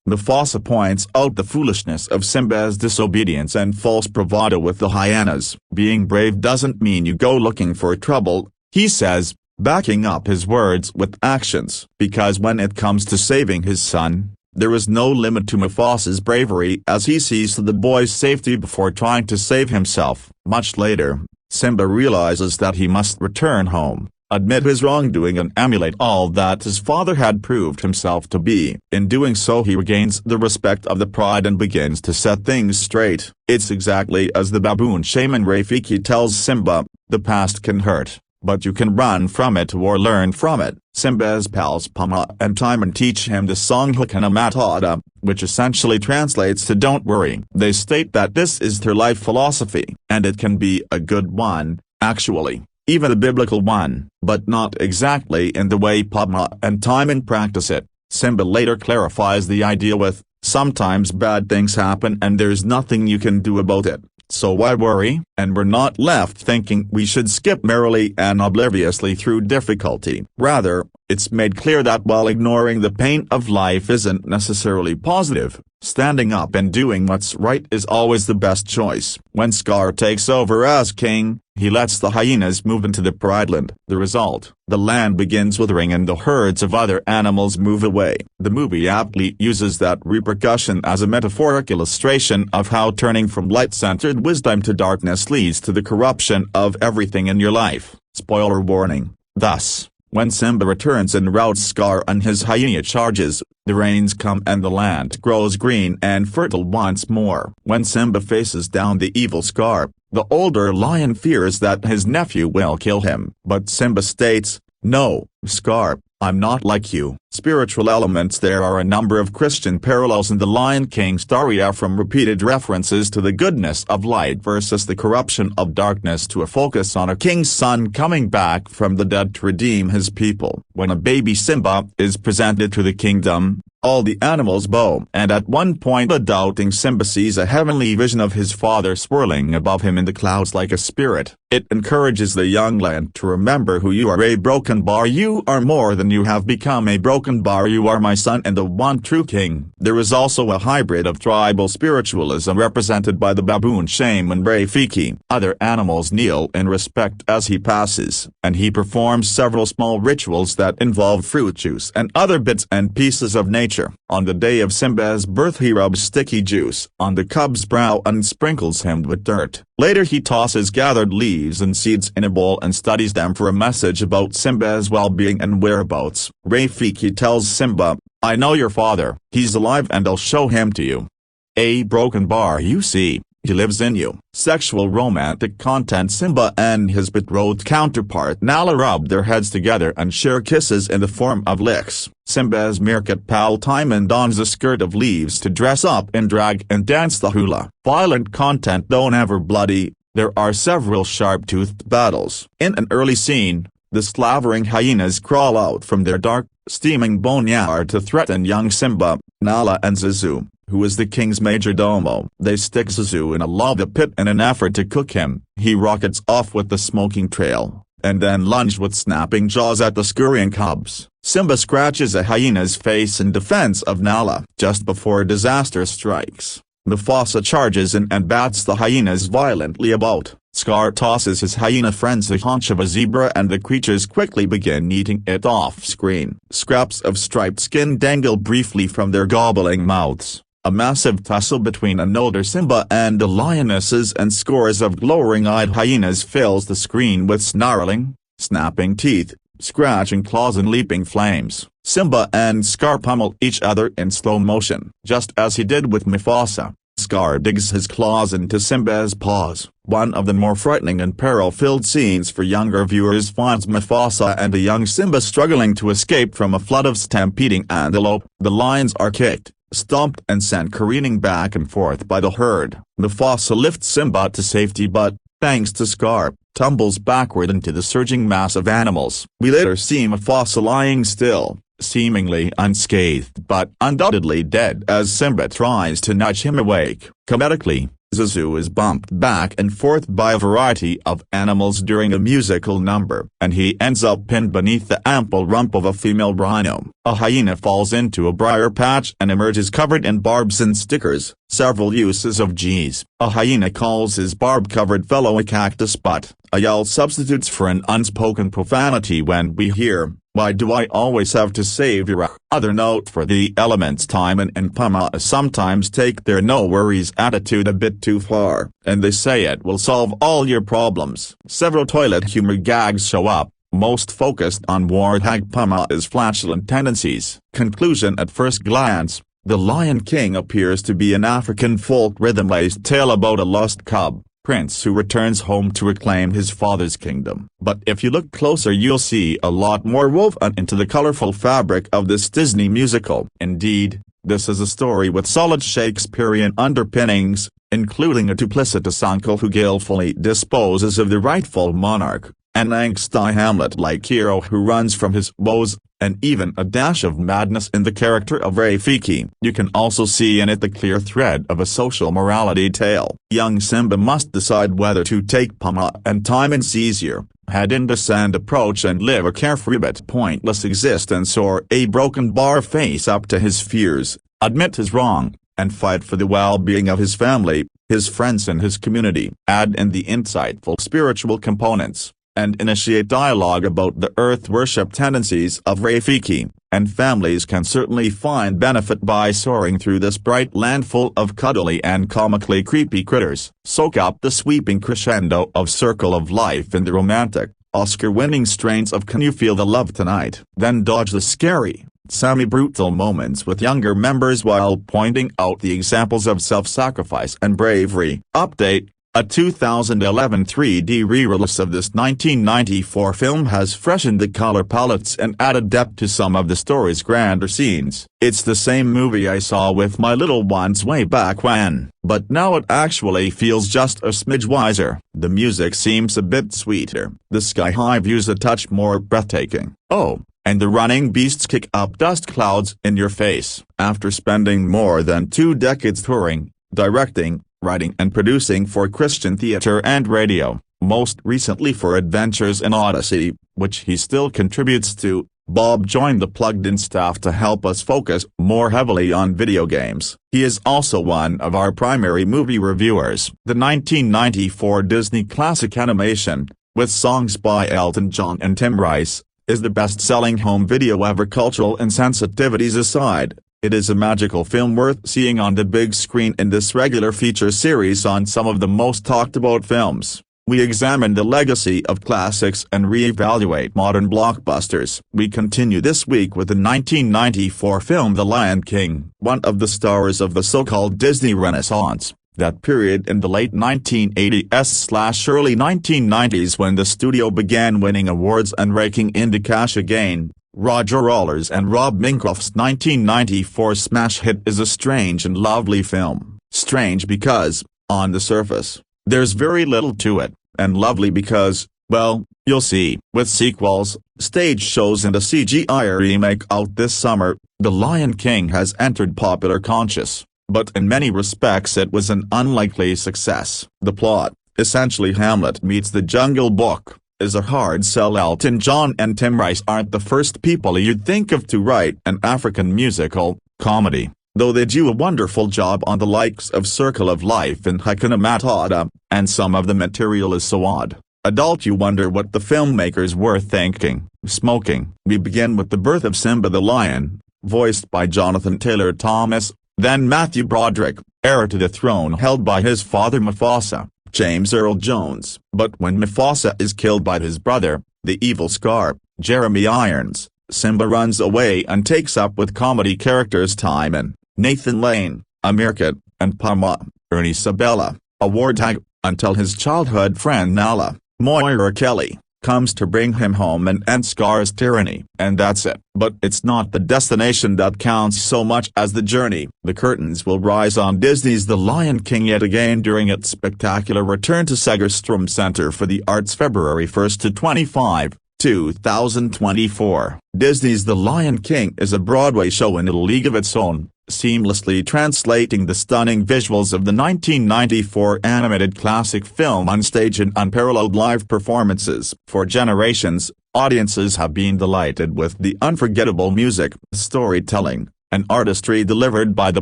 Mufasa points out the foolishness of Simba's disobedience and false bravado with the hyenas. Being brave doesn't mean you go looking for trouble, he says, backing up his words with actions. Because when it comes to saving his son, there is no limit to Mufasa's bravery as he sees to the boy's safety before trying to save himself. Much later, Simba realizes that he must return home, admit his wrongdoing and emulate all that his father had proved himself to be. In doing so he regains the respect of the pride and begins to set things straight. It's exactly as the baboon shaman Rafiki tells Simba, the past can hurt, but you can run from it or learn from it. Simba's pals Pama and Timon teach him the song Hakuna Matata, which essentially translates to don't worry. They state that this is their life philosophy, and it can be a good one, actually. Even a biblical one, but not exactly in the way Padma and Timon practice it. Simba later clarifies the idea with, sometimes bad things happen and there's nothing you can do about it, so why worry? And we're not left thinking we should skip merrily and obliviously through difficulty. Rather, it's made clear that while ignoring the pain of life isn't necessarily positive, standing up and doing what's right is always the best choice. When Scar takes over as king, he lets the hyenas move into the Pride Land. The result, the land begins withering and the herds of other animals move away. The movie aptly uses that repercussion as a metaphoric illustration of how turning from light-centered wisdom to darkness leads to the corruption of everything in your life. Spoiler warning. Thus, when Simba returns and routs Scar and his hyena charges, the rains come and the land grows green and fertile once more. When Simba faces down the evil Scar, the older lion fears that his nephew will kill him. But Simba states, "No, Scar, I'm not like you." Spiritual elements. There are a number of Christian parallels in the Lion King story, from repeated references to the goodness of light versus the corruption of darkness to a focus on a king's son coming back from the dead to redeem his people. When a baby Simba is presented to the kingdom, all the animals bow, and at one point a doubting Simba sees a heavenly vision of his father swirling above him in the clouds like a spirit. It encourages the young lion to remember who you are. A broken bar, you are more than you have become. A broken bar, you are my son and the one true king. There is also a hybrid of tribal spiritualism represented by the baboon shaman Rafiki. Other animals kneel in respect as he passes, and he performs several small rituals that involve fruit juice and other bits and pieces of nature. On the day of Simba's birth he rubs sticky juice on the cub's brow and sprinkles him with dirt. Later he tosses gathered leaves and seeds in a bowl and studies them for a message about Simba's well-being and whereabouts. Rafiki tells Simba, "I know your father, he's alive and I'll show him to you." A broken bar, you see, He lives in you. Sexual romantic content. Simba and his betrothed counterpart Nala rub their heads together and share kisses in the form of licks. Simba's meerkat pal Timon dons a skirt of leaves to dress up in drag and dance the hula. Violent content. Though never bloody, there are several sharp-toothed battles. In an early scene, the slavering hyenas crawl out from their dark, steaming boneyard to threaten young Simba, Nala and Zazu, who is the king's majordomo. They stick Zazu in a lava pit in an effort to cook him. He rockets off with the smoking trail, and then lunges with snapping jaws at the scurrying cubs. Simba scratches a hyena's face in defense of Nala. Just before disaster strikes, Mufasa charges in and bats the hyenas violently about. Scar tosses his hyena friends the haunch of a zebra and the creatures quickly begin eating it off-screen. Scraps of striped skin dangle briefly from their gobbling mouths. A massive tussle between an older Simba and the lionesses and scores of glowering-eyed hyenas fills the screen with snarling, snapping teeth, scratching claws and leaping flames. Simba and Scar pummel each other in slow motion. Just as he did with Mufasa, Scar digs his claws into Simba's paws. One of the more frightening and peril-filled scenes for younger viewers finds Mufasa and a young Simba struggling to escape from a flood of stampeding antelope. The lions are kicked, stomped and sent careening back and forth by the herd. Mufasa lifts Simba to safety but, thanks to Scar, tumbles backward into the surging mass of animals. We later see Mufasa lying still, seemingly unscathed but undoubtedly dead as Simba tries to nudge him awake. Comedically, Zazu is bumped back and forth by a variety of animals during a musical number, and he ends up pinned beneath the ample rump of a female rhino. A hyena falls into a briar patch and emerges covered in barbs and stickers. Several uses of G's. A hyena calls his barb-covered fellow a cactus butt. A yell substitutes for an unspoken profanity when we hear, "Why do I always have to save you?" Other note for the elements: Timon and Pumbaa sometimes take their no-worries attitude a bit too far, and they say it will solve all your problems. Several toilet humor gags show up, most focused on warthog Pumbaa's flatulent tendencies. Conclusion: at first glance, The Lion King appears to be an African folk rhythm-laced tale about a lost cub prince who returns home to reclaim his father's kingdom. But if you look closer you'll see a lot more woven into the colorful fabric of this Disney musical. Indeed, this is a story with solid Shakespearean underpinnings, including a duplicitous uncle who guilefully disposes of the rightful monarch, an angsty Hamlet-like hero who runs from his woes, and even a dash of madness in the character of Rafiki. You can also see in it the clear thread of a social morality tale. Young Simba must decide whether to take Pumbaa and Timon's easier, head in the sand approach and live a carefree but pointless existence, or a broken bar face up to his fears, admit his wrong, and fight for the well-being of his family, his friends and his community. Add in the insightful spiritual components, and initiate dialogue about the earth worship tendencies of Rafiki, and families can certainly find benefit by soaring through this bright land full of cuddly and comically creepy critters. Soak up the sweeping crescendo of Circle of Life in the romantic, Oscar-winning strains of Can You Feel the Love Tonight? Then dodge the scary, semi-brutal moments with younger members while pointing out the examples of self-sacrifice and bravery. Update: a 2011 3D re-release of this 1994 film has freshened the color palettes and added depth to some of the story's grander scenes. It's the same movie I saw with my little ones way back when, but now it actually feels just a smidge wiser. The music seems a bit sweeter, the sky-high views a touch more breathtaking. Oh, and the running beasts kick up dust clouds in your face. After spending more than 2 decades touring, directing, writing and producing for Christian theater and radio, most recently for Adventures in Odyssey, which he still contributes to, Bob joined the Plugged-In staff to help us focus more heavily on video games. He is also one of our primary movie reviewers. The 1994 Disney classic animation, with songs by Elton John and Tim Rice, is the best-selling home video ever. Cultural insensitivities aside, it is a magical film worth seeing on the big screen. In this regular feature series on some of the most talked-about films, we examine the legacy of classics and re-evaluate modern blockbusters. We continue this week with the 1994 film The Lion King. One of the stars of the so-called Disney Renaissance, that period in the late 1980s/early 1990s when the studio began winning awards and raking in the cash again. Roger Allers and Rob Minkoff's 1994 smash hit is a strange and lovely film. Strange because, on the surface, there's very little to it, and lovely because, well, you'll see. With sequels, stage shows and a CGI remake out this summer, The Lion King has entered popular conscious, but in many respects it was an unlikely success. The plot, essentially Hamlet meets The Jungle Book, is a hard sell. Elton John and Tim Rice aren't the first people you'd think of to write an African musical comedy, though they do a wonderful job on the likes of Circle of Life and Hakuna Matata, and some of the material is so odd, adult you wonder what the filmmakers were thinking. Smoking. We begin with the birth of Simba the Lion, voiced by Jonathan Taylor Thomas, then Matthew Broderick, heir to the throne held by his father Mufasa, James Earl Jones. But when Mufasa is killed by his brother, the evil Scar, Jeremy Irons, Simba runs away and takes up with comedy characters Timon, Nathan Lane, Amir Khan, and Pama, Ernie Sabella, a warthog, until his childhood friend Nala, Moira Kelly, comes to bring him home and end Scar's tyranny. And that's it. But it's not the destination that counts so much as the journey. The curtains will rise on Disney's The Lion King yet again during its spectacular return to Segerstrom Center for the Arts February 1 to 25, 2024. Disney's The Lion King is a Broadway show in a league of its own, seamlessly translating the stunning visuals of the 1994 animated classic film on stage in unparalleled live performances. For generations, audiences have been delighted with the unforgettable music, storytelling, and artistry delivered by the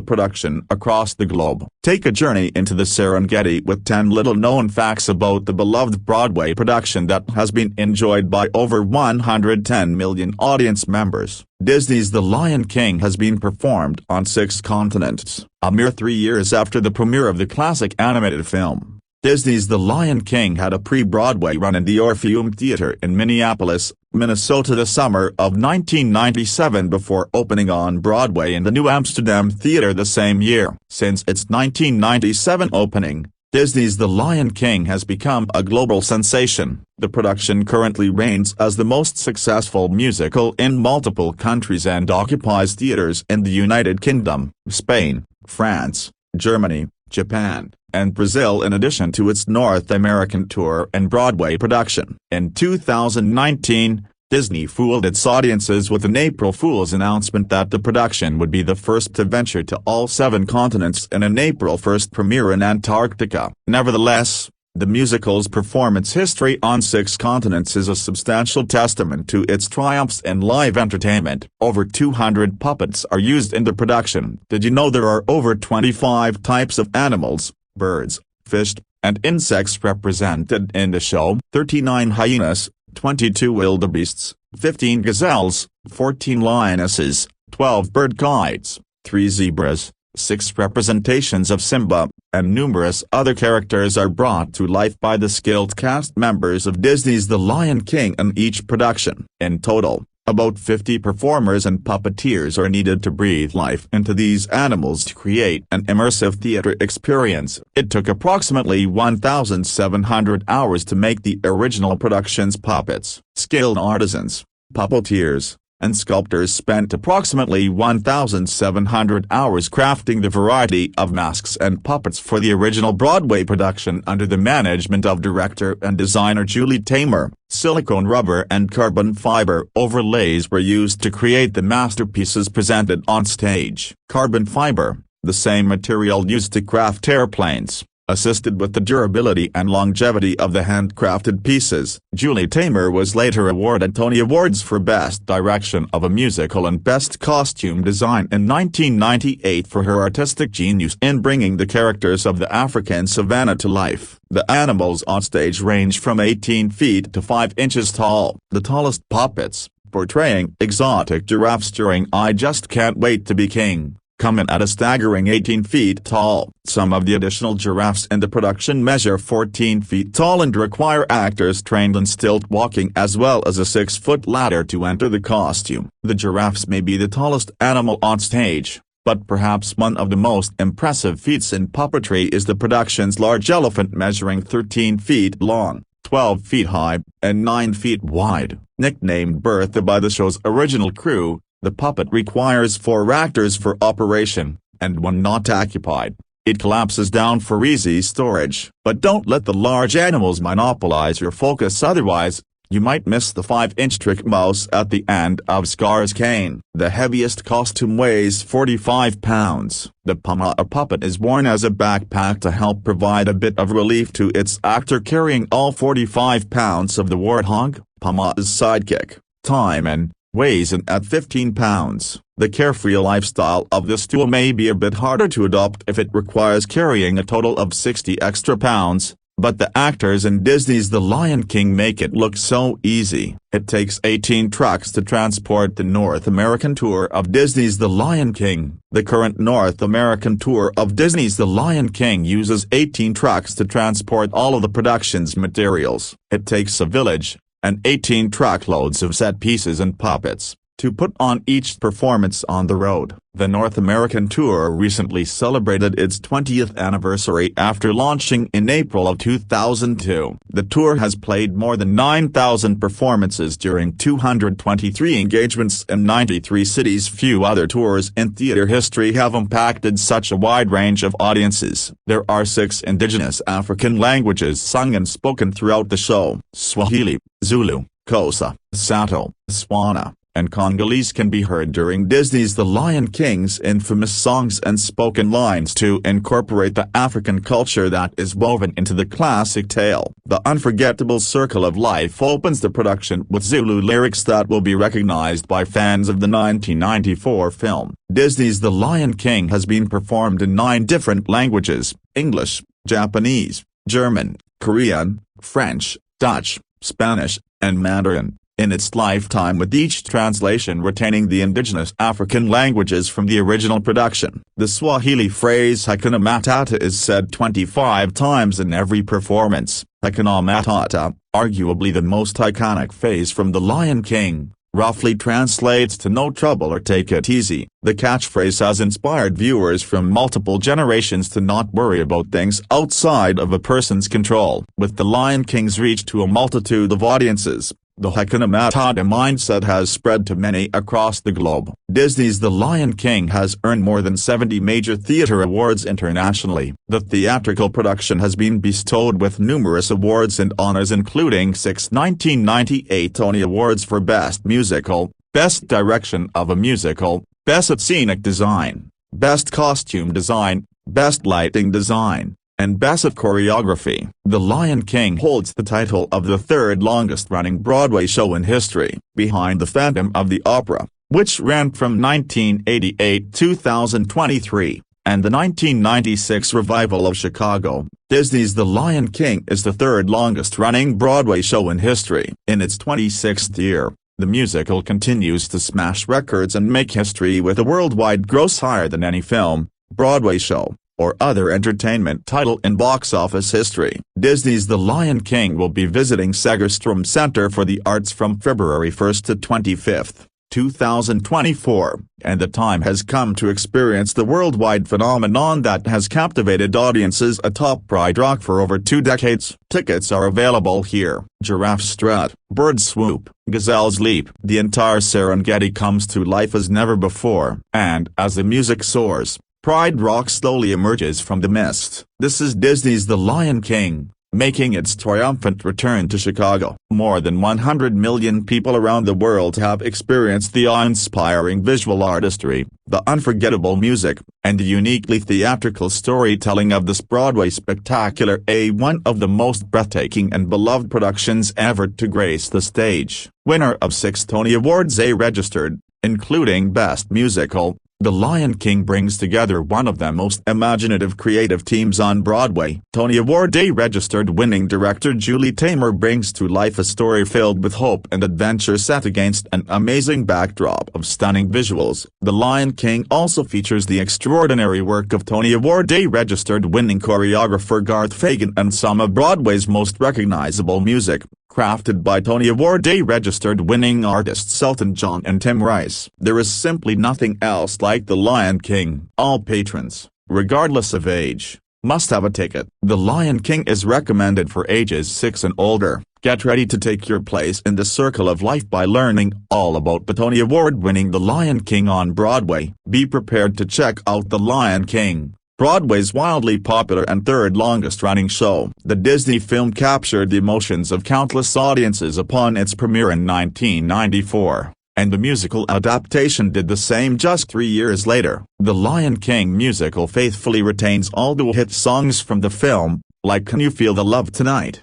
production across the globe. Take a journey into the Serengeti with 10 little-known facts about the beloved Broadway production that has been enjoyed by over 110 million audience members. Disney's The Lion King has been performed on 6 continents. A mere 3 years after the premiere of the classic animated film, Disney's The Lion King had a pre-Broadway run in the Orpheum Theatre in Minneapolis, Minnesota the summer of 1997 before opening on Broadway in the New Amsterdam Theatre the same year. Since its 1997 opening, Disney's The Lion King has become a global sensation. The production currently reigns as the most successful musical in multiple countries and occupies theaters in the United Kingdom, Spain, France, Germany, Japan, and Brazil in addition to its North American tour and Broadway production. In 2019, Disney fooled its audiences with an April Fool's announcement that the production would be the first to venture to all 7 continents in an April 1 premiere in Antarctica. Nevertheless, the musical's performance history on 6 continents is a substantial testament to its triumphs in live entertainment. Over 200 puppets are used in the production. Did you know there are over 25 types of animals, birds, fish, and insects represented in the show? 39 hyenas, 22 wildebeests, 15 gazelles, 14 lionesses, 12 bird guides, 3 zebras, 6 representations of Simba, and numerous other characters are brought to life by the skilled cast members of Disney's The Lion King in each production. In total, about 50 performers and puppeteers are needed to breathe life into these animals to create an immersive theater experience. It took approximately 1,700 hours to make the original production's puppets. Skilled artisans, puppeteers, and sculptors spent approximately 1,700 hours crafting the variety of masks and puppets for the original Broadway production under the management of director and designer Julie Taymor. Silicone rubber and carbon fiber overlays were used to create the masterpieces presented on stage. Carbon fiber, the same material used to craft airplanes, assisted with the durability and longevity of the handcrafted pieces. Julie Taymor was later awarded Tony Awards for Best Direction of a Musical and Best Costume Design in 1998 for her artistic genius in bringing the characters of the African savanna to life. The animals on stage range from 18 feet to 5 inches tall. The tallest puppets, portraying exotic giraffes during I Just Can't Wait to Be King, come in at a staggering 18 feet tall. Some of the additional giraffes in the production measure 14 feet tall and require actors trained in stilt walking as well as a 6-foot ladder to enter the costume. The giraffes may be the tallest animal on stage, But perhaps one of the most impressive feats in puppetry is the production's large elephant measuring 13 feet long, 12 feet high, and 9 feet wide. Nicknamed Bertha by the show's original crew, the puppet requires 4 actors for operation, and one not occupied. It collapses down for easy storage. But don't let the large animals monopolize your focus, otherwise you might miss the 5-inch trick mouse at the end of Scar's cane. The heaviest costume weighs 45 pounds. The Pama puppet is worn as a backpack to help provide a bit of relief to its actor carrying all 45 pounds of the warthog. Pama's sidekick, Timon, weighs in at 15 pounds. The carefree lifestyle of this tool may be a bit harder to adopt if it requires carrying a total of 60 extra pounds. But the actors in Disney's The Lion King make it look so easy. It takes 18 trucks to transport the North American tour of Disney's The Lion King. The current North American tour of Disney's The Lion King uses 18 trucks to transport all of the production's materials. It takes a village, and 18 truckloads of set pieces and puppets, to put on each performance on the road. The North American tour recently celebrated its 20th anniversary after launching in April of 2002. The tour has played more than 9,000 performances during 223 engagements in 93 cities. Few other tours in theater history have impacted such a wide range of audiences. There are 6 indigenous African languages sung and spoken throughout the show. Swahili, Zulu, Xhosa, Sato, Swana, and Congolese can be heard during Disney's The Lion King's infamous songs and spoken lines to incorporate the African culture that is woven into the classic tale. The unforgettable circle of life opens the production with Zulu lyrics that will be recognized by fans of the 1994 film. Disney's The Lion King has been performed in 9 different languages: English, Japanese, German, Korean, French, Dutch, Spanish, and Mandarin in its lifetime, with each translation retaining the indigenous African languages from the original production. The Swahili phrase Hakuna Matata is said 25 times in every performance. Hakuna Matata, arguably the most iconic phrase from The Lion King, roughly translates to no trouble or take it easy. The catchphrase has inspired viewers from multiple generations to not worry about things outside of a person's control. With The Lion King's reach to a multitude of audiences, the Hakuna Matata mindset has spread to many across the globe. Disney's The Lion King has earned more than 70 major theater awards internationally. The theatrical production has been bestowed with numerous awards and honors, including 6 1998 Tony Awards for Best Musical, Best Direction of a Musical, Best Scenic Design, Best Costume Design, Best Lighting Design, and Best Choreography. The Lion King holds the title of the 3rd longest-running Broadway show in history, behind The Phantom of the Opera, which ran from 1988 to 2023, and the 1996 revival of Chicago. Disney's The Lion King is the 3rd longest-running Broadway show in history. In its 26th year, the musical continues to smash records and make history with a worldwide gross higher than any film, Broadway show, or other entertainment title in box office history. Disney's The Lion King will be visiting Segerstrom Center for the Arts from February 1 to 25, 2024, and the time has come to experience the worldwide phenomenon that has captivated audiences atop Pride Rock for over 2 decades. Tickets are available here. Giraffe strut, bird swoop, gazelles leap. The entire Serengeti comes to life as never before. And as the music soars, Pride Rock slowly emerges from the mist. This is Disney's The Lion King, making its triumphant return to Chicago. More than 100 million people around the world have experienced the awe-inspiring visual artistry, the unforgettable music, and the uniquely theatrical storytelling of this Broadway spectacular, one of the most breathtaking and beloved productions ever to grace the stage. Winner of 6 Tony Awards registered, including Best Musical, The Lion King brings together one of the most imaginative creative teams on Broadway. Tony Award registered winning director Julie Taymor brings to life a story filled with hope and adventure set against an amazing backdrop of stunning visuals. The Lion King also features the extraordinary work of Tony Award registered winning choreographer Garth Fagan and some of Broadway's most recognizable music, crafted by Tony Award-registered winning artists Elton John and Tim Rice. There is simply nothing else like The Lion King. All patrons, regardless of age, must have a ticket. The Lion King is recommended for ages 6 and older. Get ready to take your place in the circle of life by learning all about the Tony Award-winning The Lion King on Broadway. Be prepared to check out The Lion King, Broadway's wildly popular and third longest-running show. The Disney film captured the emotions of countless audiences upon its premiere in 1994. And the musical adaptation did the same just 3 years later. The Lion King musical faithfully retains all the hit songs from the film, like Can You Feel the Love Tonight,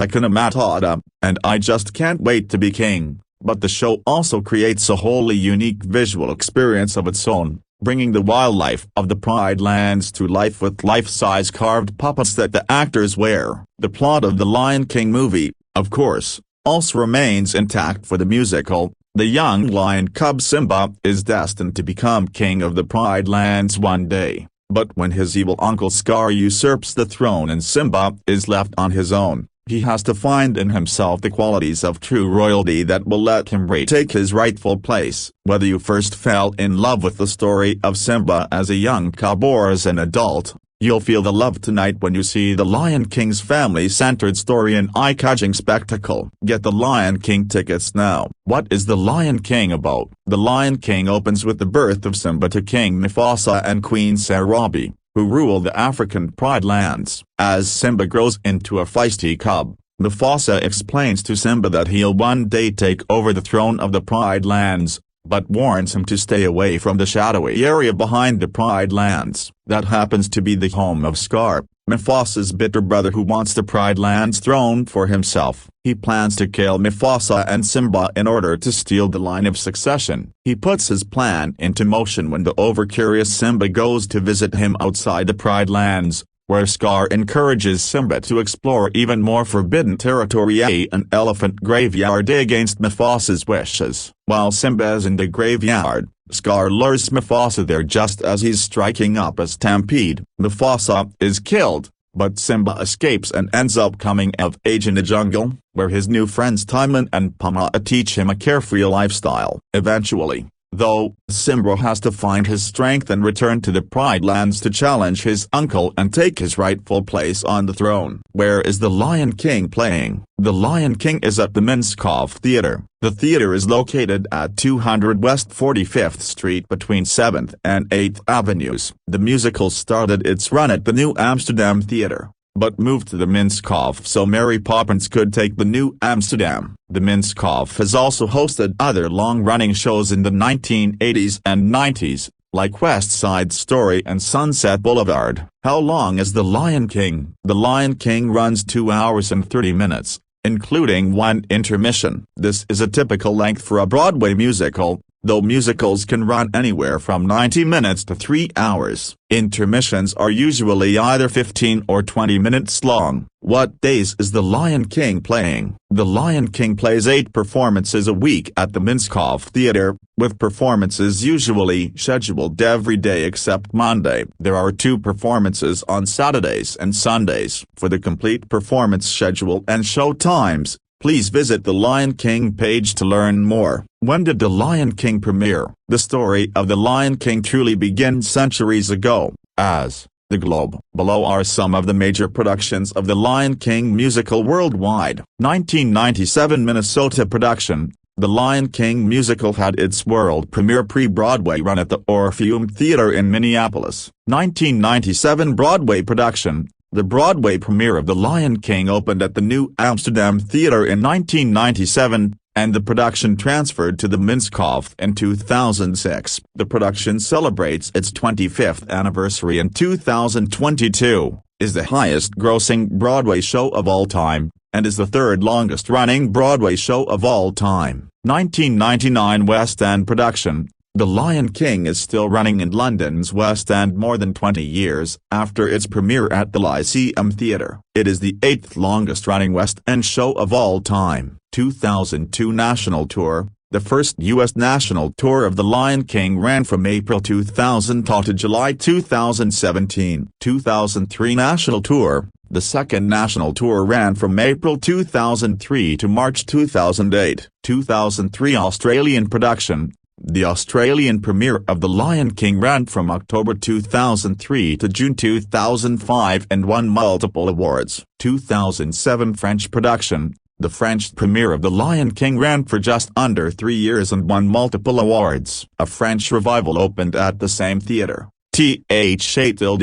Hakuna Matata, and I Just Can't Wait to Be King. But the show also creates a wholly unique visual experience of its own, bringing the wildlife of the Pride Lands to life with life-size carved puppets that the actors wear. The plot of the Lion King movie, of course, also remains intact for the musical. The young lion cub Simba is destined to become king of the Pride Lands one day, but when his evil uncle Scar usurps the throne and Simba is left on his own, he has to find in himself the qualities of true royalty that will let him retake his rightful place. Whether you first fell in love with the story of Simba as a young cub or as an adult, you'll feel the love tonight when you see The Lion King's family-centered story and eye-catching spectacle. Get The Lion King tickets now. What is The Lion King about? The Lion King opens with the birth of Simba to King Mufasa and Queen Sarabi, who rule the African Pride Lands. As Simba grows into a feisty cub, Mufasa explains to Simba that he'll one day take over the throne of the Pride Lands, but warns him to stay away from the shadowy area behind the Pride Lands. That happens to be the home of Scar, Mufasa's bitter brother who wants the Pride Lands throne for himself. He plans to kill Mufasa and Simba in order to steal the line of succession. He puts his plan into motion when the over-curious Simba goes to visit him outside the Pride Lands, where Scar encourages Simba to explore even more forbidden territory, an elephant graveyard against Mufasa's wishes. While Simba is in the graveyard, Scar lures Mufasa there just as he's striking up a stampede. Mufasa is killed, but Simba escapes and ends up coming of age in the jungle, where his new friends Timon and Pumbaa teach him a carefree lifestyle. Eventually, though, Simba has to find his strength and return to the Pride Lands to challenge his uncle and take his rightful place on the throne. Where is The Lion King playing? The Lion King is at the Minskoff Theatre. The theater is located at 200 West 45th Street between 7th and 8th Avenues. The musical started its run at the New Amsterdam Theatre, but moved to the Minskoff so Mary Poppins could take the New Amsterdam. The Minskoff has also hosted other long-running shows in the 1980s and 90s, like West Side Story and Sunset Boulevard. How long is The Lion King? The Lion King runs 2 hours and 30 minutes, including one intermission. This is a typical length for a Broadway musical, though musicals can run anywhere from 90 minutes to 3 hours. Intermissions are usually either 15 or 20 minutes long. What days is The Lion King playing? The Lion King plays 8 performances a week at the Minskoff Theatre, with performances usually scheduled every day except Monday. There are 2 performances on Saturdays and Sundays. For the complete performance schedule and show times, please visit the Lion King page to learn more. When did The Lion King premiere? The story of The Lion King truly began centuries ago, as The Globe. Below are some of the major productions of The Lion King musical worldwide. 1997 Minnesota production. The Lion King musical had its world premiere pre-Broadway run at the Orpheum Theatre in Minneapolis. 1997 Broadway production. The Broadway premiere of The Lion King opened at the New Amsterdam Theatre in 1997, and the production transferred to the Minskoff in 2006. The production celebrates its 25th anniversary in 2022, is the highest-grossing Broadway show of all time, and is the third longest-running Broadway show of all time. 1999 West End production. The Lion King is still running in London's West End more than 20 years after its premiere at the Lyceum Theatre. It is the 8th longest-running West End show of all time. 2002 national tour. The first U.S. national tour of The Lion King ran from April 2000 to July 2017. 2003 national tour. The second national tour ran from April 2003 to March 2008. 2003 Australian production. The Australian premiere of The Lion King ran from October 2003 to June 2005 and won multiple awards. 2007 French production. The French premiere of The Lion King ran for just under 3 years and won multiple awards. A French revival opened at the same theatre. th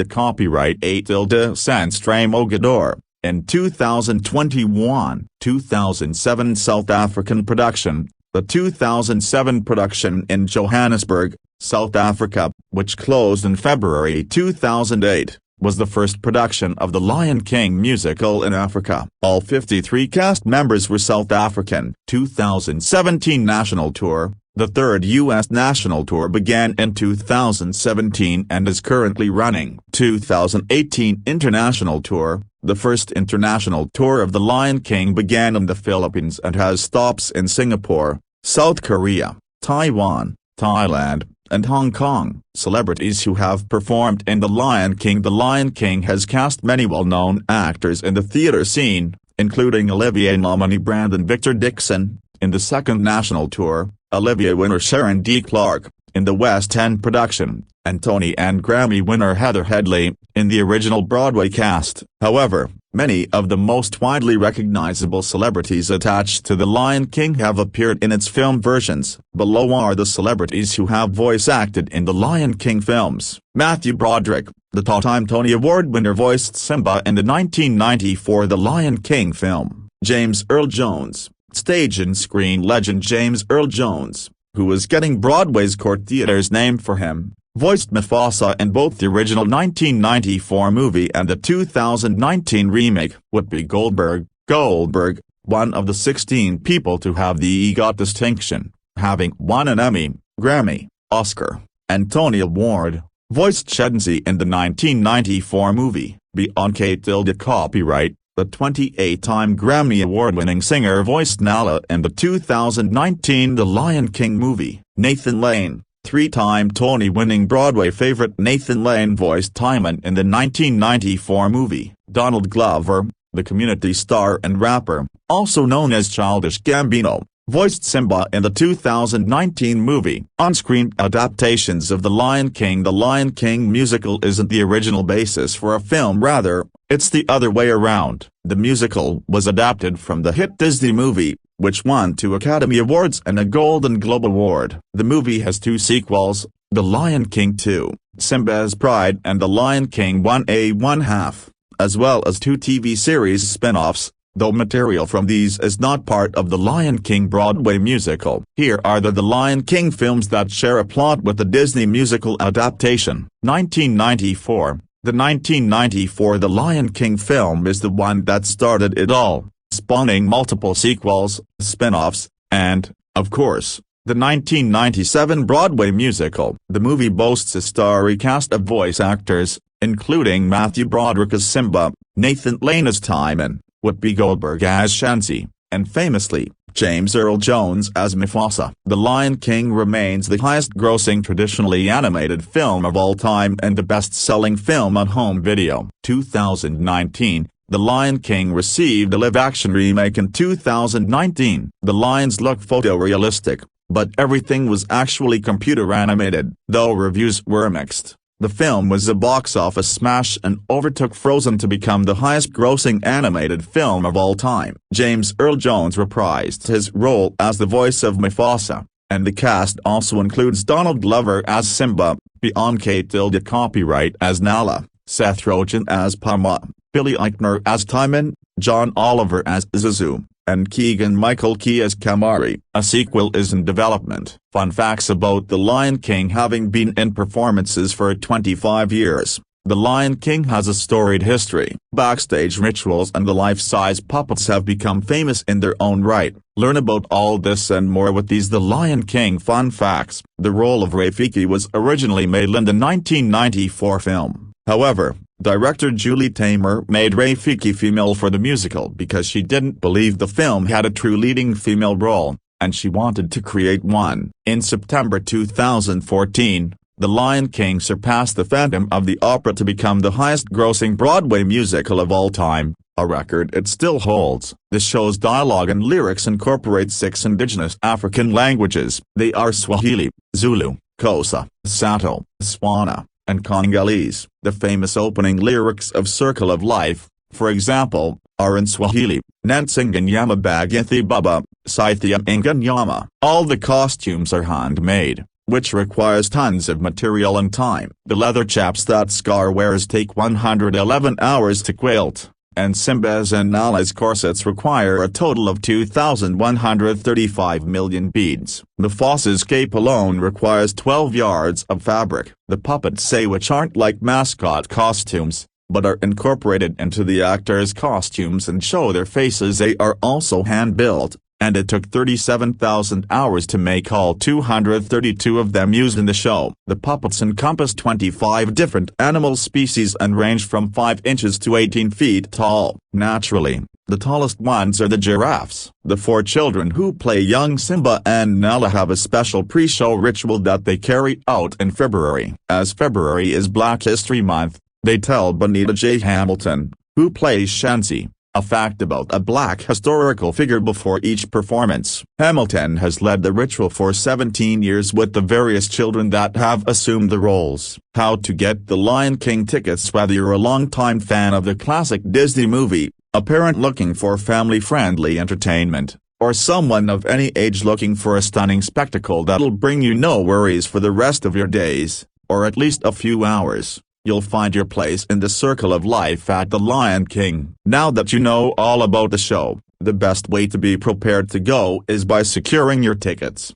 copyright sans Mogador. In 2021. 2007 South African production. The 2007 production in Johannesburg, South Africa, which closed in February 2008, was the first production of The Lion King musical in Africa. All 53 cast members were South African. 2017 national tour. The third U.S. national tour began in 2017 and is currently running. 2018 international tour. The first international tour of The Lion King began in the Philippines and has stops in Singapore, South Korea, Taiwan, Thailand, and Hong Kong. Celebrities who have performed in The Lion King. The Lion King has cast many well-known actors in the theater scene, including Olivier nominee Brandon Victor Dixon, in the second national tour, Olivier winner Sharon D. Clarke, in the West End production, and Tony and Grammy winner Heather Headley, in the original Broadway cast. However, many of the most widely recognizable celebrities attached to The Lion King have appeared in its film versions. Below are the celebrities who have voice acted in The Lion King films. Matthew Broderick, the two-time Tony Award winner, voiced Simba in the 1994 The Lion King film. James Earl Jones, stage and screen legend James Earl Jones, who is getting Broadway's Court Theatres named for him, voiced Mufasa in both the original 1994 movie and the 2019 remake. Whoopi Goldberg, one of the 16 people to have the EGOT distinction, having won an Emmy, Grammy, Oscar, and Tony Award, voiced Shenzi in the 1994 movie. Beyond Kate copyright. The 28-time Grammy Award-winning singer voiced Nala in the 2019 The Lion King movie. Nathan Lane, 3-time Tony-winning Broadway favorite Nathan Lane voiced Timon in the 1994 movie. Donald Glover, the Community star and rapper, also known as Childish Gambino, voiced Simba in the 2019 movie. On-screen adaptations of The Lion King. The Lion King musical isn't the original basis for a film, rather, it's the other way around. The musical was adapted from the hit Disney movie, which won 2 Academy Awards and a Golden Globe Award. The movie has 2 sequels, The Lion King 2, Simba's Pride, and The Lion King 1A 1/2, as well as 2 TV series spin-offs, though material from these is not part of The Lion King Broadway musical. Here are the Lion King films that share a plot with the Disney musical adaptation. 1994. The 1994 The Lion King film is the one that started it all, spawning multiple sequels, spin-offs, and, of course, the 1997 Broadway musical. The movie boasts a starry cast of voice actors, including Matthew Broderick as Simba, Nathan Lane as Timon, Whoopi Goldberg as Shenzi, and famously, James Earl Jones as Mufasa. The Lion King remains the highest-grossing traditionally animated film of all time and the best-selling film on home video. 2019, The Lion King received a live-action remake in 2019. The lions look photorealistic, but everything was actually computer-animated. Though reviews were mixed, the film was a box office smash and overtook Frozen to become the highest-grossing animated film of all time. James Earl Jones reprised his role as the voice of Mufasa, and the cast also includes Donald Glover as Simba, Bianca Tilde copyright as Nala, Seth Rogen as Pama, Billy Eichner as Timon, John Oliver as Zazu, and Keegan-Michael Key as Kamari. A sequel is in development. Fun facts about The Lion King. Having been in performances for 25 years, The Lion King has a storied history. Backstage rituals and the life-size puppets have become famous in their own right. Learn about all this and more with these The Lion King fun facts. The role of Rafiki was originally made in the 1994 film. However, director Julie Taymor made Rafiki female for the musical because she didn't believe the film had a true leading female role, and she wanted to create one. In September 2014, The Lion King surpassed The Phantom of the Opera to become the highest-grossing Broadway musical of all time, a record it still holds. The show's dialogue and lyrics incorporate 6 indigenous African languages. They are Swahili, Zulu, Xhosa, Sato, Swana, and Congolese. The famous opening lyrics of Circle of Life, for example, are in Swahili, Nansinganyama Bagathi Baba, Saithya Inganyama. All the costumes are handmade, which requires tons of material and time. The leather chaps that Scar wears take 111 hours to quilt, and Simba's and Nala's corsets require a total of 2,135 million beads. The Foss's cape alone requires 12 yards of fabric. The puppets say which aren't like mascot costumes, but are incorporated into the actors' costumes and show their faces. They are also hand-built, and it took 37,000 hours to make all 232 of them used in the show. The puppets encompass 25 different animal species and range from 5 inches to 18 feet tall. Naturally, the tallest ones are the giraffes. The 4 children who play young Simba and Nala have a special pre-show ritual that they carry out in February. As February is Black History Month, they tell Bonita J. Hamilton, who plays Shansi, a fact about a black historical figure before each performance. Hamilton has led the ritual for 17 years with the various children that have assumed the roles. How to get the Lion King tickets? Whether you're a longtime fan of the classic Disney movie, a parent looking for family-friendly entertainment, or someone of any age looking for a stunning spectacle that'll bring you no worries for the rest of your days, or at least a few hours, you'll find your place in the circle of life at the Lion King. Now that you know all about the show, the best way to be prepared to go is by securing your tickets.